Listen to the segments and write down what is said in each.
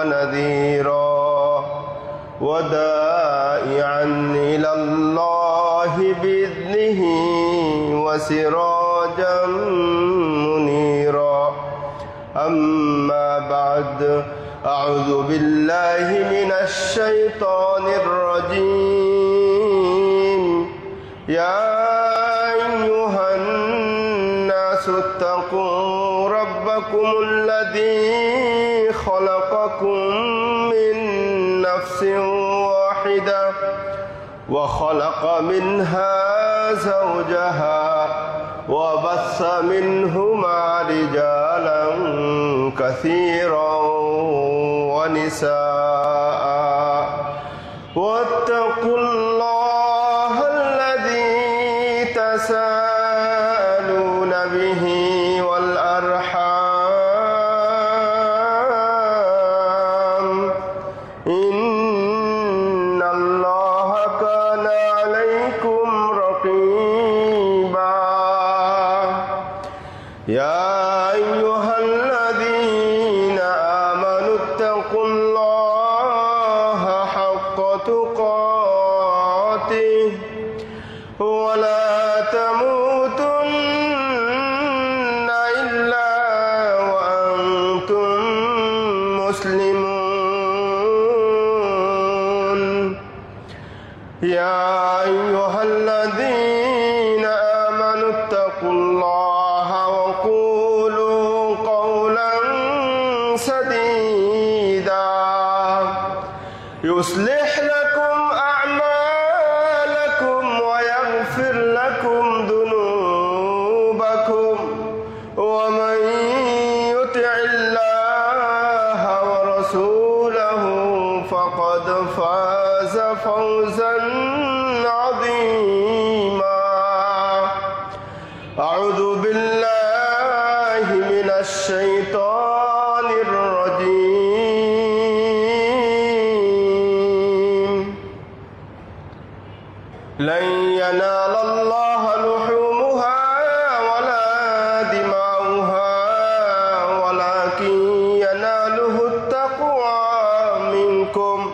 ونذيرا وداعيا إلى الله بإذنه وسراجا منيرا أما بعد أعوذ بالله من الشيطان الرجيم يا أيها الناس اتقوا ربكم الذي خلقكم من نفس واحدة وخلق منها زوجها وبث منهما رجالا كثيرا ونساء واتقوا الله الذي تساءلون به والأرحام إن الله كان عليكم رقيبا يا أيها الذين آمنوا اتقوا الله حق تقاته ولا تموتن إلا وأنتم مسلمون يا أيها الذين آمنوا اتقوا الله وقولوا قولا سديدا يصلح لكم أعمالكم ويغفر لكم ذنوبكم ومن يطع الله ورسوله فقد فاز فوزا عظيما أعوذ بالله من الشيطان الرجيم لن ينال الله لحومها ولا دماؤها ولكن يناله التقوى منكم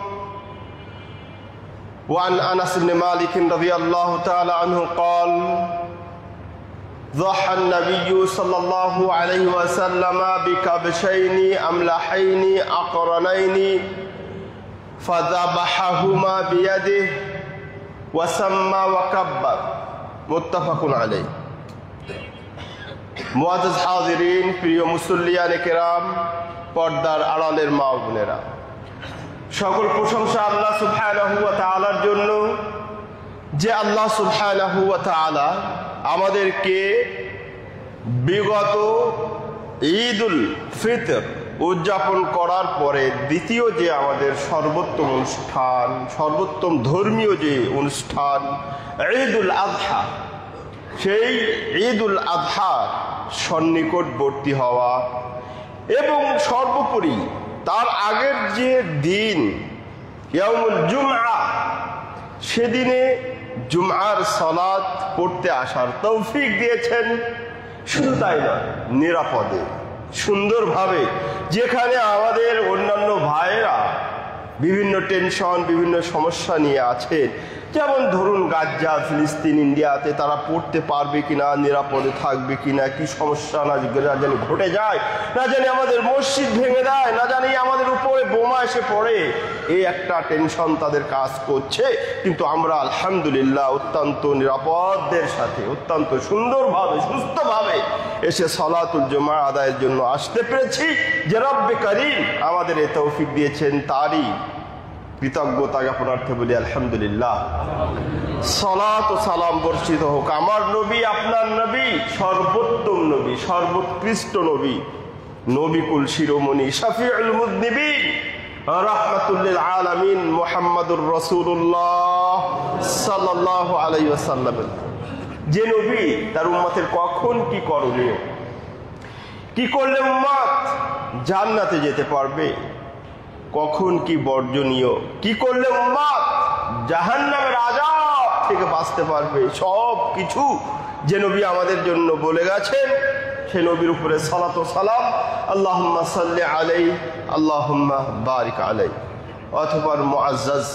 وعن أنس بن مالك رضي الله تعالى عنه قال ضحى النبي صلى الله عليه وسلم بكبشين أملحين أقرنين فذبحهما بيده وسمى وكبر متفق عليه মুআজ্জাজ হাজিরিন প্রিয় মুসল্লিয়ানে কেরাম পর্দার আড়ালের মা ও বোনেরা সকল প্রশংসা আল্লাহ সুবহানাহু ওয়া তাআলার জন্য যে আল্লাহ সুবহানাহু ওয়া তাআলা আমাদেরকে বিগত ঈদুল ফিতর উদযাপন করার পরে দ্বিতীয় যে আমাদের সর্বোত্তম অনুষ্ঠান সর্বোত্তম ধর্মীয় যে অনুষ্ঠান ঈদুল আযহা সেই ঈদুল আযহার সন্নিকটবর্তী হওয়া এবং সর্বোপরি তার আগের যে দিন ইয়াউমুল জুমআ সেদিনে জুমআর সালাত পড়তে আসার তৌফিক দিয়েছেন শুধু তাই নয় নিরাপদে সুন্দরভাবে যেখানে আমাদের অন্যান্য ভাইয়েরা বিভিন্ন টেনশন বিভিন্ন সমস্যা নিয়ে আছেন যেমন ধরুন গাজা ফিলিস্তিন ইন্ডিয়াতে তারা পড়তে পারবে কিনা নিরাপদে থাকবে কিনা কি সমস্যা না জানি ঘটে যায় না জানি আমাদের মসজিদ ভেঙে দেয় না জানি আমাদের উপরে বোমা এসে পড়ে এই একটা টেনশন তাদের কাজ করছে কিন্তু আমরা আলহামদুলিল্লাহ অত্যন্ত নিরাপদের সাথে অত্যন্ত সুন্দরভাবে সুস্থভাবে এসে সালাতুল জুমা আদায়ের জন্য আসতে পেরেছি যে রব্বে কারীম আমাদের এই তৌফিক দিয়েছেন তারই কৃতজ্ঞতা জ্ঞাপনার্থে বলি আলহামদুলিল্লাহ সালাত ও সালাম বর্ষিত হোক আমার নবী আপনার নবী সর্বোত্তম নবী সর্বোৎকৃষ্ট নবী নবীকুল শিরোমণি শাফিউল মুযনিবিন রাহমাতুল লিল আলামিন মুহাম্মাদুর রাসূলুল্লাহ সাল্লাল্লাহু আলাইহি ওয়াসাল্লাম যে নবী তার উম্মতের কখন কি করণীয় কি করলে উম্মত জান্নাতে যেতে পারবে কখন কি বর্জনীয় কি করলে উম্মত জাহান্নামের আযাব থেকে বাঁচতে পারবে সব কিছু যে নবী আমাদের জন্য বলে গেছেন সেই নবীর উপরে সালাত ও সালাম, আল্লাহুম্মা সাল্লি আলাইহি আল্লাহুম্মা বারিক আলাইহি। অতঃপর মুআজ্জাজ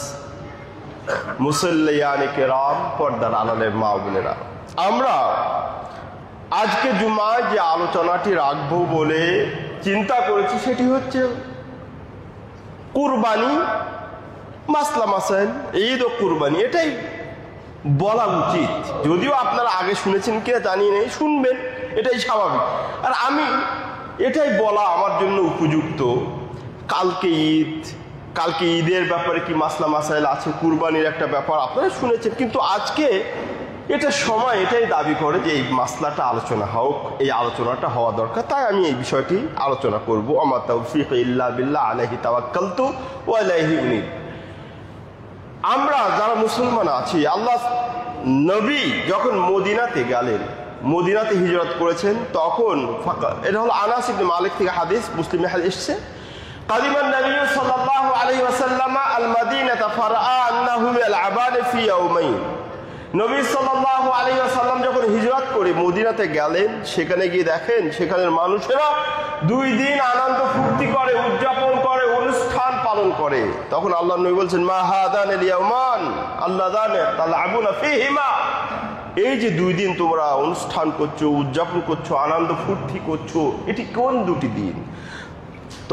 মুসল্লিয়ানে কেরাম, পর্দার আড়ালের মা বোনেরা, আমরা আজকে জুমায় যে আলোচনাটি রাখবো বলে চিন্তা করেছি সেটি হচ্ছে কুরবানি, মাসলা মাসাইল, ঈদ ও কুরবানি। এটাই বলা উচিত, যদিও আপনারা আগে শুনেছেন কিনা জানি নেই, শুনবেন, এটাই স্বাভাবিক। আর আমি এটাই বলা আমার জন্য উপযুক্ত। কালকে ঈদ, কালকে ঈদের ব্যাপারে কি মাসলা মাসাইল আছে, কুরবানির একটা ব্যাপার আপনারা শুনেছেন, কিন্তু আজকে এটা সময় এটাই দাবি করে যে এই মাসলাটা আলোচনা হোক, এই আলোচনাটা হওয়া দরকার। তাই আমি এই বিষয়টি আলোচনা করব। আমা তাওফীক ইল্লা বিল্লাহ, আলাইহি তাওয়াক্কালতু ওয়া ইলাইহি উনীব। আমরা যারা মুসলমান আছি, আল্লাহ নবী যখন মদিনাতে গেলেন, মদিনাতে হিজরত করেছেন, তখন এটা হলো আনাস ইবনে মালিক থেকে হাদিস, মুসলিমে হাদিস এসেছে, কাদিমান নবী সাল্লাল্লাহু আলাইহি ওয়াসাল্লাম আল মাদিনাতা ফারআ আন্নাহু ইয়ালআবান ফি ইয়াওমাইন। নবী সাল্লাল্লাহু আলাইহি ওয়াসাল্লাম যখন হিজরত করে মদিনাতে গেলেন, সেখানে গিয়ে দেখেন সেখানের মানুষেরা 2 দিন আনন্দ ফুর্তি করে, উদযাপন করে, অনুষ্ঠান পালন করে। তখন আল্লাহ নবী বলছেন, মা হাদানিল ইয়াওমান আল্লাযানি তালআবুনা ফীহিমা, এই যে 2 দিন তোমরা অনুষ্ঠান করছো, উদযাপন করছো, আনন্দ ফুর্তি করছো, এটি কোন 2টি দিন?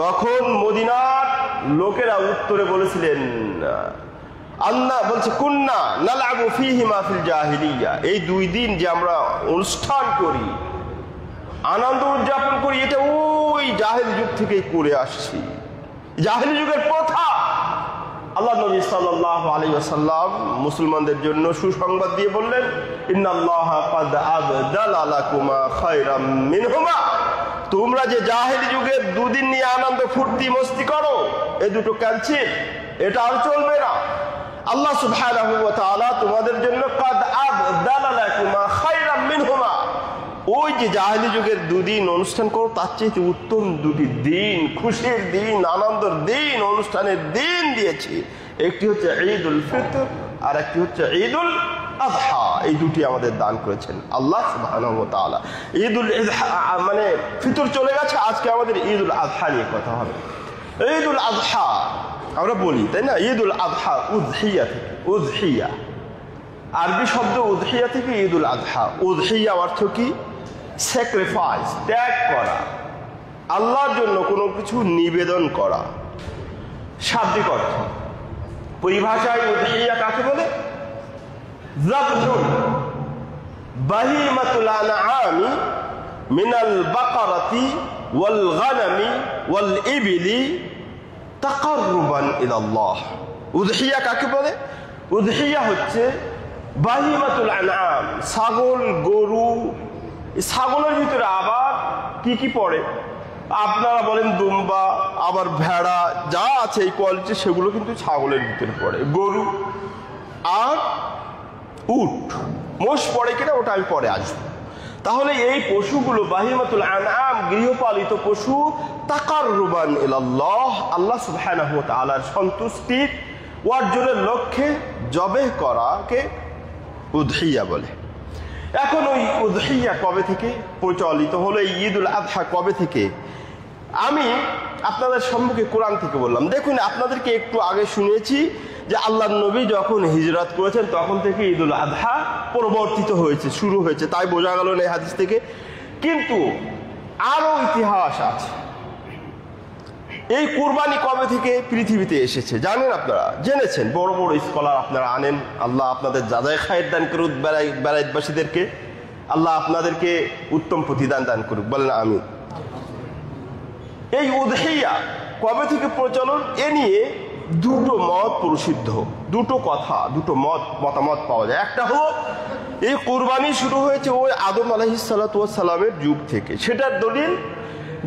তখন মদিনার লোকেরা উত্তরে বলেছিলেন, আল্লাহ বলছে, কুন্না নালআবু ফীহিমা ফিল জাহিলিয়া, এই 2 দিন যে আমরা অনুষ্ঠান করি, আনন্দ উদযাপন করি, এটা ওই জাহেলি যুগ থেকেই করে আসছি, জাহেলি যুগের প্রথা। আল্লাহ নবী সাল্লাল্লাহু আলাইহি ওয়াসাল্লাম মুসলমানদের জন্য সুসংবাদ দিয়ে বললেন, ইন্নাল্লাহা ক্বাদ আবদালা লাকুমা খায়রাম মিনহুমা, তোমরা যে জাহেলি যুগের 2 দিন নিয়ে আনন্দ ফুর্তি মস্তি করো, এই দুটো ক্যান্সেল, এটা আর চলবে না। আল্লাহ সুবহানাহু ওয়া তাআলা তোমাদের জন্য ক্বাদ আবদালা লাকুমা খায়রাম মিনহুমা, ওই যে জাহেলি যুগের 2 দিন অনুষ্ঠান করো, তার চেয়ে উত্তম 2টি দিন, খুশির দিন, আনন্দের দিন, অনুষ্ঠানের দিন দিয়েছি। একটি হচ্ছে ঈদুল ফিতর, আর একটি হচ্ছে ঈদুল আযহা। এই 2টি আমাদের দান করেছেন আল্লাহ সুবহানাহু ওয়া তাআলা। ঈদুল আযহা মানে ফিতর চলে গেছে, আজকে আমাদের ঈদুল আযহা নিয়ে কথা হবে। ঈদুল আযহা আমরা বলি, তাই না? ঈদুল আযহা উযহিয়া থেকে, উযহিয়া আরবি শব্দ উযহিয়া থেকে ঈদুল আযহা। উযহিয়া অর্থ কি? স্যাক্রিফাইস, ত্যাগ করা, আল্লাহর জন্য কোনো কিছু নিবেদন করা, শাব্দিক অর্থ। পরিভাষায় উযহিয়া কাকে বলে? যাবহুল বাহিমাতুল আনআমি মিনাল বাকারাতি ওয়াল গানামি ওয়াল ইবিলি তাকাররুবান ইলাল্লাহ। উযহিয়া কাকে বলে? উযহিয়া হচ্ছে বাহিমাতুল আনআম, ছাগল, গরু। ছাগলের ভিতরে আবার কি কি পড়ে? আপনারা বলেন দুম্বা, আবার ভেড়া, যা আছে এই কোয়ালিটি, সেগুলো কিন্তু ছাগলের ভিতরে পড়ে। গরু আর উট, মোষ পড়ে কিনা ওটা আমি পরে আসবো। তাহলে এই পশুগুলো বাহিমাতুল আনআম, গৃহপালিত পশু, তাকাররুবান ইলাল্লাহ, আল্লাহ সুবহানাহু ওয়া তাআলার সন্তুষ্টি অর্জনের লক্ষ্যে জবেহ করাকে উযহিয়া বলে। এখন ওই উযহিয়া কবে থেকে প্রচলিত হলো, এই ঈদুল আযহা কবে থেকে? আমি আপনাদের সম্মুখে কোরআন থেকে বললাম। দেখুন, আপনাদেরকে একটু আগে শুনেছি যে আল্লাহর নবী যখন হিজরত করেছেন তখন থেকে ঈদুল আযহা প্রবর্তিত হয়েছে, শুরু হয়েছে, তাই বোঝা গেল না এই হাদিস থেকে। কিন্তু আরো ইতিহাস আছে। এই কুরবানি কবে থেকে পৃথিবীতে এসেছে জানেন? আপনারা জেনেছেন, বড় বড় স্কলার আপনারা আনেন। আল্লাহ আপনাদের যাজায় খায়ের দান করুক, বেলায়েতবাসীদেরকে আল্লাহ আপনাদেরকে উত্তম প্রতিদান দান করুক, বলেন আমিন। এই উযহিয়া কবে থেকে প্রচলন, এ নিয়ে 2টো মত প্রসিদ্ধ, 2টো কথা, 2টো মতামত পাওয়া যায়। একটা হলো এই কুরবানি শুরু হয়েছে ওই আদম আলাইহিস সালাতু ওয়াস সালামের যুগ থেকে, সেটার দলিল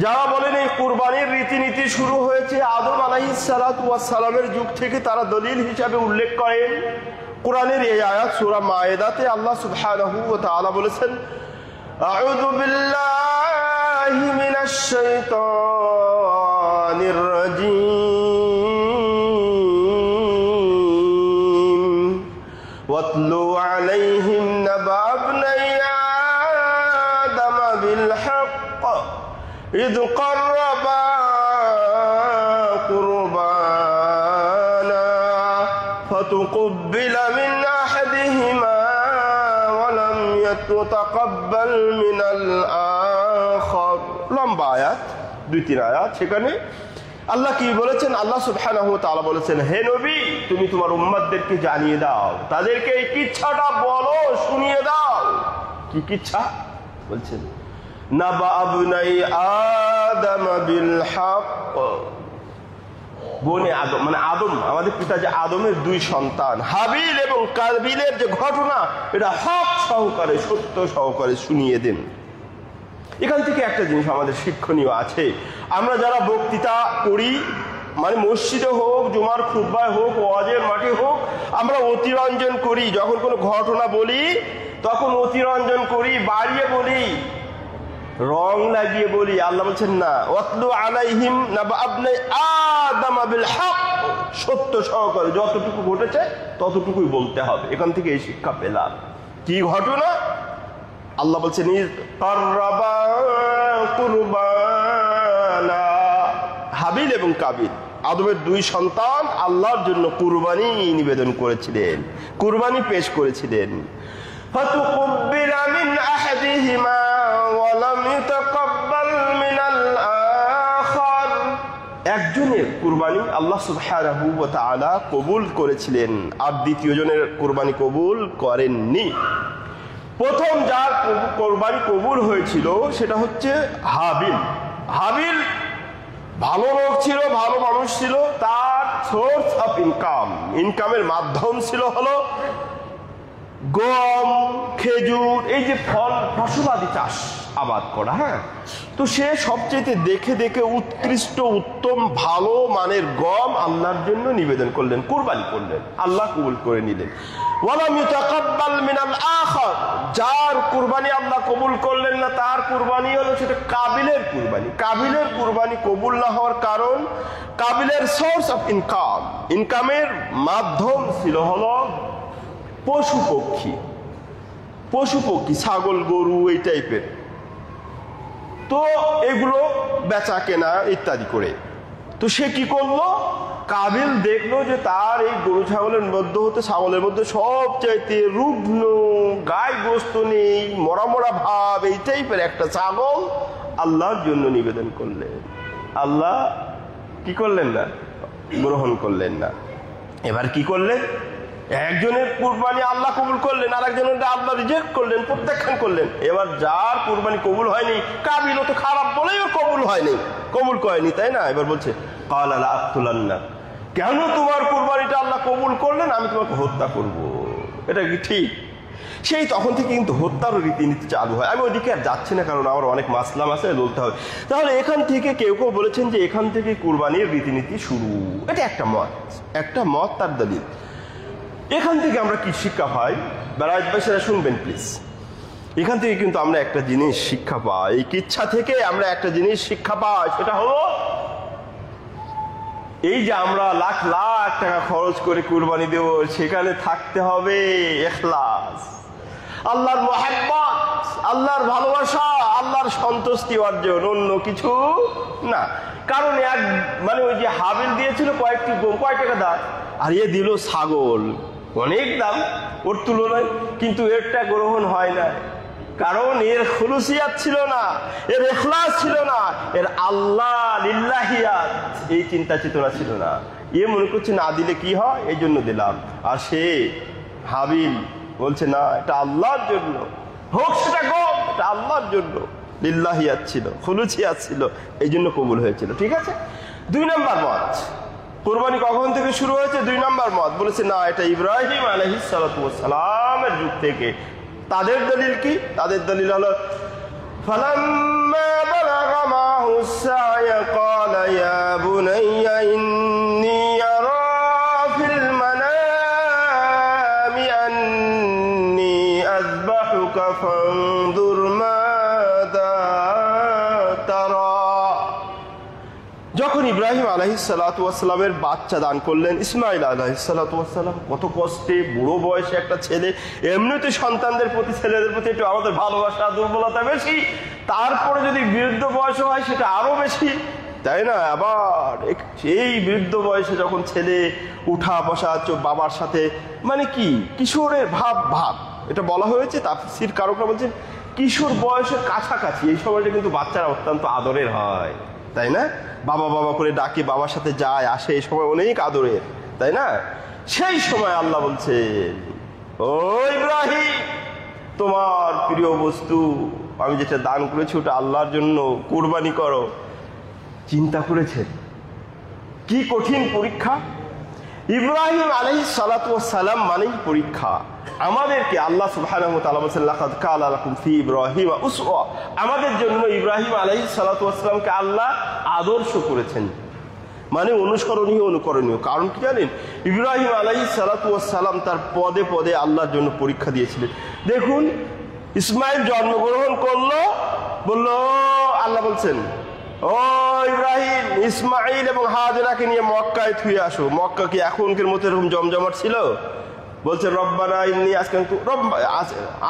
যারা বলেন এই কুরবানির রীতিনীতি শুরু হয়েছে আদম আলাইহিস সালাতু ওয়াস সালামের যুগ থেকে, তারা দলিল হিসাবে উল্লেখ করেন কোরআনের এই আয়াত সূরা মায়েদাতে। আল্লাহ সুবহানাহু ওয়া তাআলা বলেছেন, আউযু বিল্লাহি মিনাশ শাইতানির রাজীম, ওয়াতলু আলাইহিম নাবা ইবনাই আদম বিল হক فتقبل من أحدهما ولم يتقبل من الآخر। লম্বা আয়াত, 2-3 আয়াত। সেখানে আল্লাহ কি বলেছেন? আল্লাহ সুবহানাহু ওয়া তাআলা বলেছেন, হে নবী, তুমি তোমার উম্মতদেরকে জানিয়ে দাও, তাদেরকে এই কিচ্ছাটা বলো, শুনিয়ে দাও। কি কিচ্ছা বলছেন? নাবা আবনাই আদম বিল হক, বনে আদম মানে আদম, আমাদের পিতা যে আদমের 2 সন্তান হাবিল এবং কাবিলের যে ঘটনা, এটা হক সহকারে, সত্য সহকারে শুনিয়ে দেন। এখান থেকে একটা জিনিস আমাদের শিক্ষণীয় আছে। আমরা যারা বক্তৃতা করি, মানে মসজিদে হোক, জুমার খুতবায় হোক, ওয়াজের মাঠে হোক, আমরা অতিরঞ্জন করি। যখন কোনো ঘটনা বলি তখন অতিরঞ্জন করি, বাড়িয়ে বলি, রং লাগিয়ে বলি। আল্লাহ বলছেন না, ওয়াতলু আলাইহিম নাবা আবনাই আদম বিল হক, সত্য সহকারে যতটুকু ঘটেছে ততটুকুই বলতে হবে। এখান থেকে এই শিক্ষা পেলাম। কি ঘটনা? আল্লাহ বলছেন, কাররাবা কুরবানা, হাবিল এবং কাবিল আদমের 2 সন্তান আল্লাহর জন্য কুরবানি নিবেদন করেছিলেন, কুরবানি পেশ করেছিলেন। ফাতুকুব্বিলা মিন আহাদিহিমা ওয়া লাম ইতাকাব্বাল মিনাল আখার, একজনের কুরবানি আল্লাহ সুবহানাহু ওয়া তাআলা কবুল করেছিলেন, আর দ্বিতীয় জনের কুরবানি কবুল করেননি। প্রথম যার কোরবানি কবুল হয়েছিল সেটা হচ্ছে হাবিল। হাবিল ভালো লোক ছিল, ভালো মানুষ ছিল। তার সোর্স অফ ইনকামের মাধ্যম ছিল হলো গম, খেজুর, এই যে ফসলাদি চাষ আবাদ করা। হ্যাঁ, তো সে সবচেয়ে দেখে দেখে উৎকৃষ্ট, উত্তম, ভালো মানের গম আল্লাহর জন্য নিবেদন করলেন, কুরবানি করলেন, আল্লাহ কবুল করে নিলেন। ওয়ালাম ইতাকাব্বাল মিনাল আখার, যার কুরবানি আল্লাহ কবুল করলেন না, তার কুরবানি হলো সেটা কাবিলের কুরবানি। কাবিলের কুরবানি কবুল না হওয়ার কারণ, কাবিলের সোর্স অফ ইনকামের মাধ্যম ছিল হলো পশু পক্ষী, ছাগল, গরু, এই টাইপের। তো এগুলো বেচা কেনা ইত্যাদি করে। তো সে কি করলো? কাবিল দেখলো যে তার এই গরু ছাগলের মধ্যে হতে, ছাগলের মধ্যে সবচাইতে রুগ্ন, গায়ে গোস্ত নেই, মরা মরা ভাব, এই টাইপের একটা ছাগল আল্লাহর জন্য নিবেদন করলেন। আল্লাহ কি করলেন না? গ্রহণ করলেন না। এবার কি করলেন? একজনের কুরবানি আল্লাহ কবুল করলেন, আর একজনের আল্লাহ রিজেক্ট করলেন, প্রত্যাখ্যান করলেন। এবার যার কুরবানি কবুল হয়নি, কাবিল তো খারাপ বলেই ওর কবুল হয়নি, কবুল করেনি, তাই না? এবার বলছে, ক্বালা লা আকতুলান্নাক, কেন তোমার কুরবানিটা আল্লাহ কবুল করলেন? আমি তোমাকে হত্যা করব। এটা কি ঠিক? সেই তখন থেকে কিন্তু হত্যারও রীতিনীতি চালু হয়। আমি ওইদিকে আর যাচ্ছি না, কারণ আমার অনেক মাসলাম আছে, বলতে হবে। তাহলে এখান থেকে কেউ কেউ বলেছেন যে এখান থেকে কুরবানির রীতিনীতি শুরু। এটা একটা মত, তার দলিল। এখান থেকে আমরা কি শিক্ষা পাই? বেড়াইবাসীরা শুনবেন প্লিজ। এখান থেকে কিন্তু আমরা একটা জিনিস শিক্ষা পাই, এই কিচ্ছা থেকে আমরা একটা জিনিস শিক্ষা পাই, সেটা হলো এই যে আমরা লাখ লাখ টাকা খরচ করে কুরবানি দেব, সেখানে থাকতে হবে ইখলাস, আল্লাহর মুহাব্বত, আল্লাহর ভালোবাসা, আল্লাহর সন্তুষ্টি অর্জন, অন্য কিছু না। কারণ মানে ওই যে হাবিল দিয়েছিল কয়েকটি গম, কয় টাকা দাম, আর এ দিল ছাগল, অনেক দাম ওর তুলনায়, কিন্তু এরটা গ্রহণ হয় না। কারণ এর খুলুসিয়াত ছিল না, এর ইখলাস ছিল না, এর আল্লাহ লিল্লাহিয়াত এই চিন্তা চেতনা ছিল না। এ মনে করছে না দিলে কি হয়, এই জন্য দিলাম। আর সে হাবিল বলছে না, এটা আল্লাহর জন্য হোক, সেটা গম, এটা আল্লাহর জন্য, লিল্লাহিয়াত ছিল, খুলুসিয়াত ছিল, এই জন্য কবুল হয়েছিল। ঠিক আছে। 2 নম্বর মত, কুরবানি কখন থেকে শুরু হয়েছে? 2 নম্বর মত বলেছে না, এটা ইব্রাহিম আলাইহিস সালাতু ওয়াস সালামের যুগ থেকে। তাদের দলিল কি? তাদের দলিল হলো, ফালাম্মা বালাগা মাহুস সা'য়া ক্বালা ইয়া বুনাইয়া ইন্নী আরা ফিল মানামি আন্নী আযবাহুকা ফানজুর মাযা তারা। যখন ইব্রাহিম আলাইহিসসালামের বাচ্চা দান করলেন, ইসমাইল আলাইহিসসালাম, কত কষ্টে, বুড়ো বয়সে একটা ছেলে, এমনিতে সন্তানদের প্রতি, ছেলেদের প্রতি একটু আমাদের ভালোবাসা দুর্বলতা বেশি, তারপরে যদি বৃদ্ধ বয়স হয় সেটা আরো বেশি। তাই না? আবার এই বৃদ্ধ বয়সে যখন ছেলে উঠা বসা বাবার সাথে, মানে কি কিশোরের ভাব, এটা বলা হয়েছে তাফসীর কারকরা বলছেন কিশোর বয়সের কাছাকাছি এই সময়টা কিন্তু বাচ্চারা অত্যন্ত আদরের হয়, তাই না? বাবা বাবা করে ডাকে, বাবার সাথে যায় আসে, এই সময় অনেক আদরের, তাই না? সেই সময় আল্লাহ বলছেন, ও ইব্রাহিম, তোমার প্রিয় বস্তু আমি যেটা দান করেছি ওটা আল্লাহর জন্য কুরবানি করো। চিন্তা করেছেন কি কঠিন পরীক্ষা? ইব্রাহিম আলাইহিস সালাতু ওয়াস সালাম মানেই পরীক্ষা। আমাদেরকে আল্লাহ সুবহানাহু ওয়া তাআলা বলেন লাকাদ কানা লাকুম ফি ইব্রাহিমা উসওয়া, আমাদের জন্য ইব্রাহিম আলাইহিস সালাতু ওয়াস সালামকে আল্লাহ আদর্শ করেছেন, মানে অনুসরণীয়, অনুকরণীয়। কারণ কি জানেন? ইব্রাহিম আলাইহিস সালাতু ওয়াস সালাম তার পদে পদে আল্লাহর জন্য পরীক্ষা দিয়েছিলেন। দেখুন, ইসমাইল জন্মগ্রহণ করলো, বললো, আল্লাহ বলছেন, ও ইব্রাহিম, ইসমাইল এবং হাজেরাকে নিয়ে মক্কায় থুয়ে আসো। মক্কা কি এখনকার মতো এরকম জমজমাট ছিল? বলছে রব্বানা ইন্নী আসকানতু,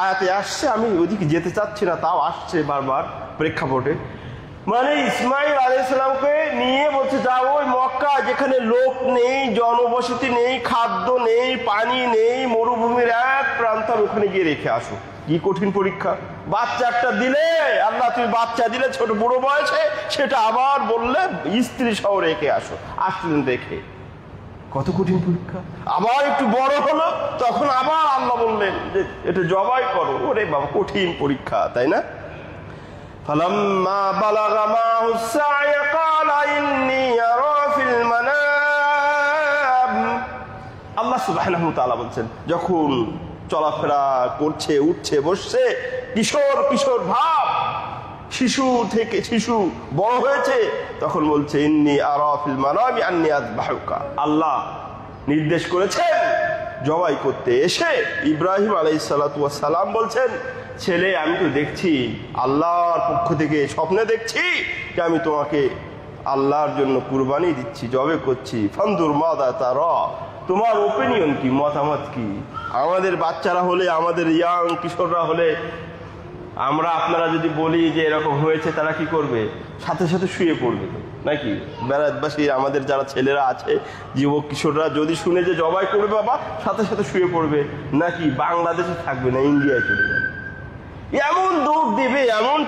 আয়াতে আসছে, আমি ওইদিকে যেতে চাচ্ছি না, তাও আসছে বারবার প্রেক্ষাপটে। মানে ইসমাইল আলাইহিস সালামকে নিয়ে বলছে যাও ওই মক্কা, যেখানে লোক নেই, জনবসতি নেই, খাদ্য নেই, পানি নেই, মরুভূমির এক প্রান্ত, ওখানে গিয়ে রেখে আসো। কি কঠিন পরীক্ষা! বাচ্চা একটা দিলে আল্লাহ, তুমি বাচ্চা দিলে ছোট বুড়ো বয়সে, সেটা আবার বললে স্ত্রী সহ রেখে আসো, আসলেন রেখে। কত কঠিন পরীক্ষা! আবার একটু বড় হলো, তখন আবার আল্লাহ বললেন যে এটা জবাই করো। ওরে বাবা, কঠিন পরীক্ষা, তাই না? ফালাম্মা বালাগা মাহু সা'য় ক্বালা ইন্নী আরা ফিল মানাম। আল্লাহ সুবহানাহু ওয়া তাআলা বলছেন, যখন চলাফেরা করছে, উঠছে, বসছে, কিশোর ভাব, শিশু থেকে শিশু বড় হয়েছে, তখন বলছে ইন্নী আরা ফিল মানামি আন্নী আযবাহুকা। আল্লাহ নির্দেশ করেছেন জবাই করতে। এসে ইব্রাহিম আলাইহিস সালাতু ওয়াস সালাম বলছেন, ছেলে আমি তো দেখছি, আল্লাহর পক্ষ থেকে স্বপ্নে দেখছি যে আমি তোমাকে আল্লাহর জন্য কুরবানি দিচ্ছি, জবে করছি। ফানদুর মাযা তারা, তোমার ওপিনিয়ন কি, মতামত কি? আমাদের বাচ্চারা হলে, আমাদের ইয়াং কিশোররা হলে, আমরা আপনারা যদি বলি যে এরকম হয়েছে, তারা কি করবে? সাথে সাথে শুয়ে পড়বে, নাকি? বেড়াতবাসী আমাদের যারা ছেলেরা আছে, যুবক কিশোররা যদি শুনে যে জবাই করবে বাবা, সাথে সাথে শুয়ে পড়বে, নাকি বাংলাদেশে থাকবে না, ইন্ডিয়ায় চলে যাবে। এমন দৌড় দেবে, এমন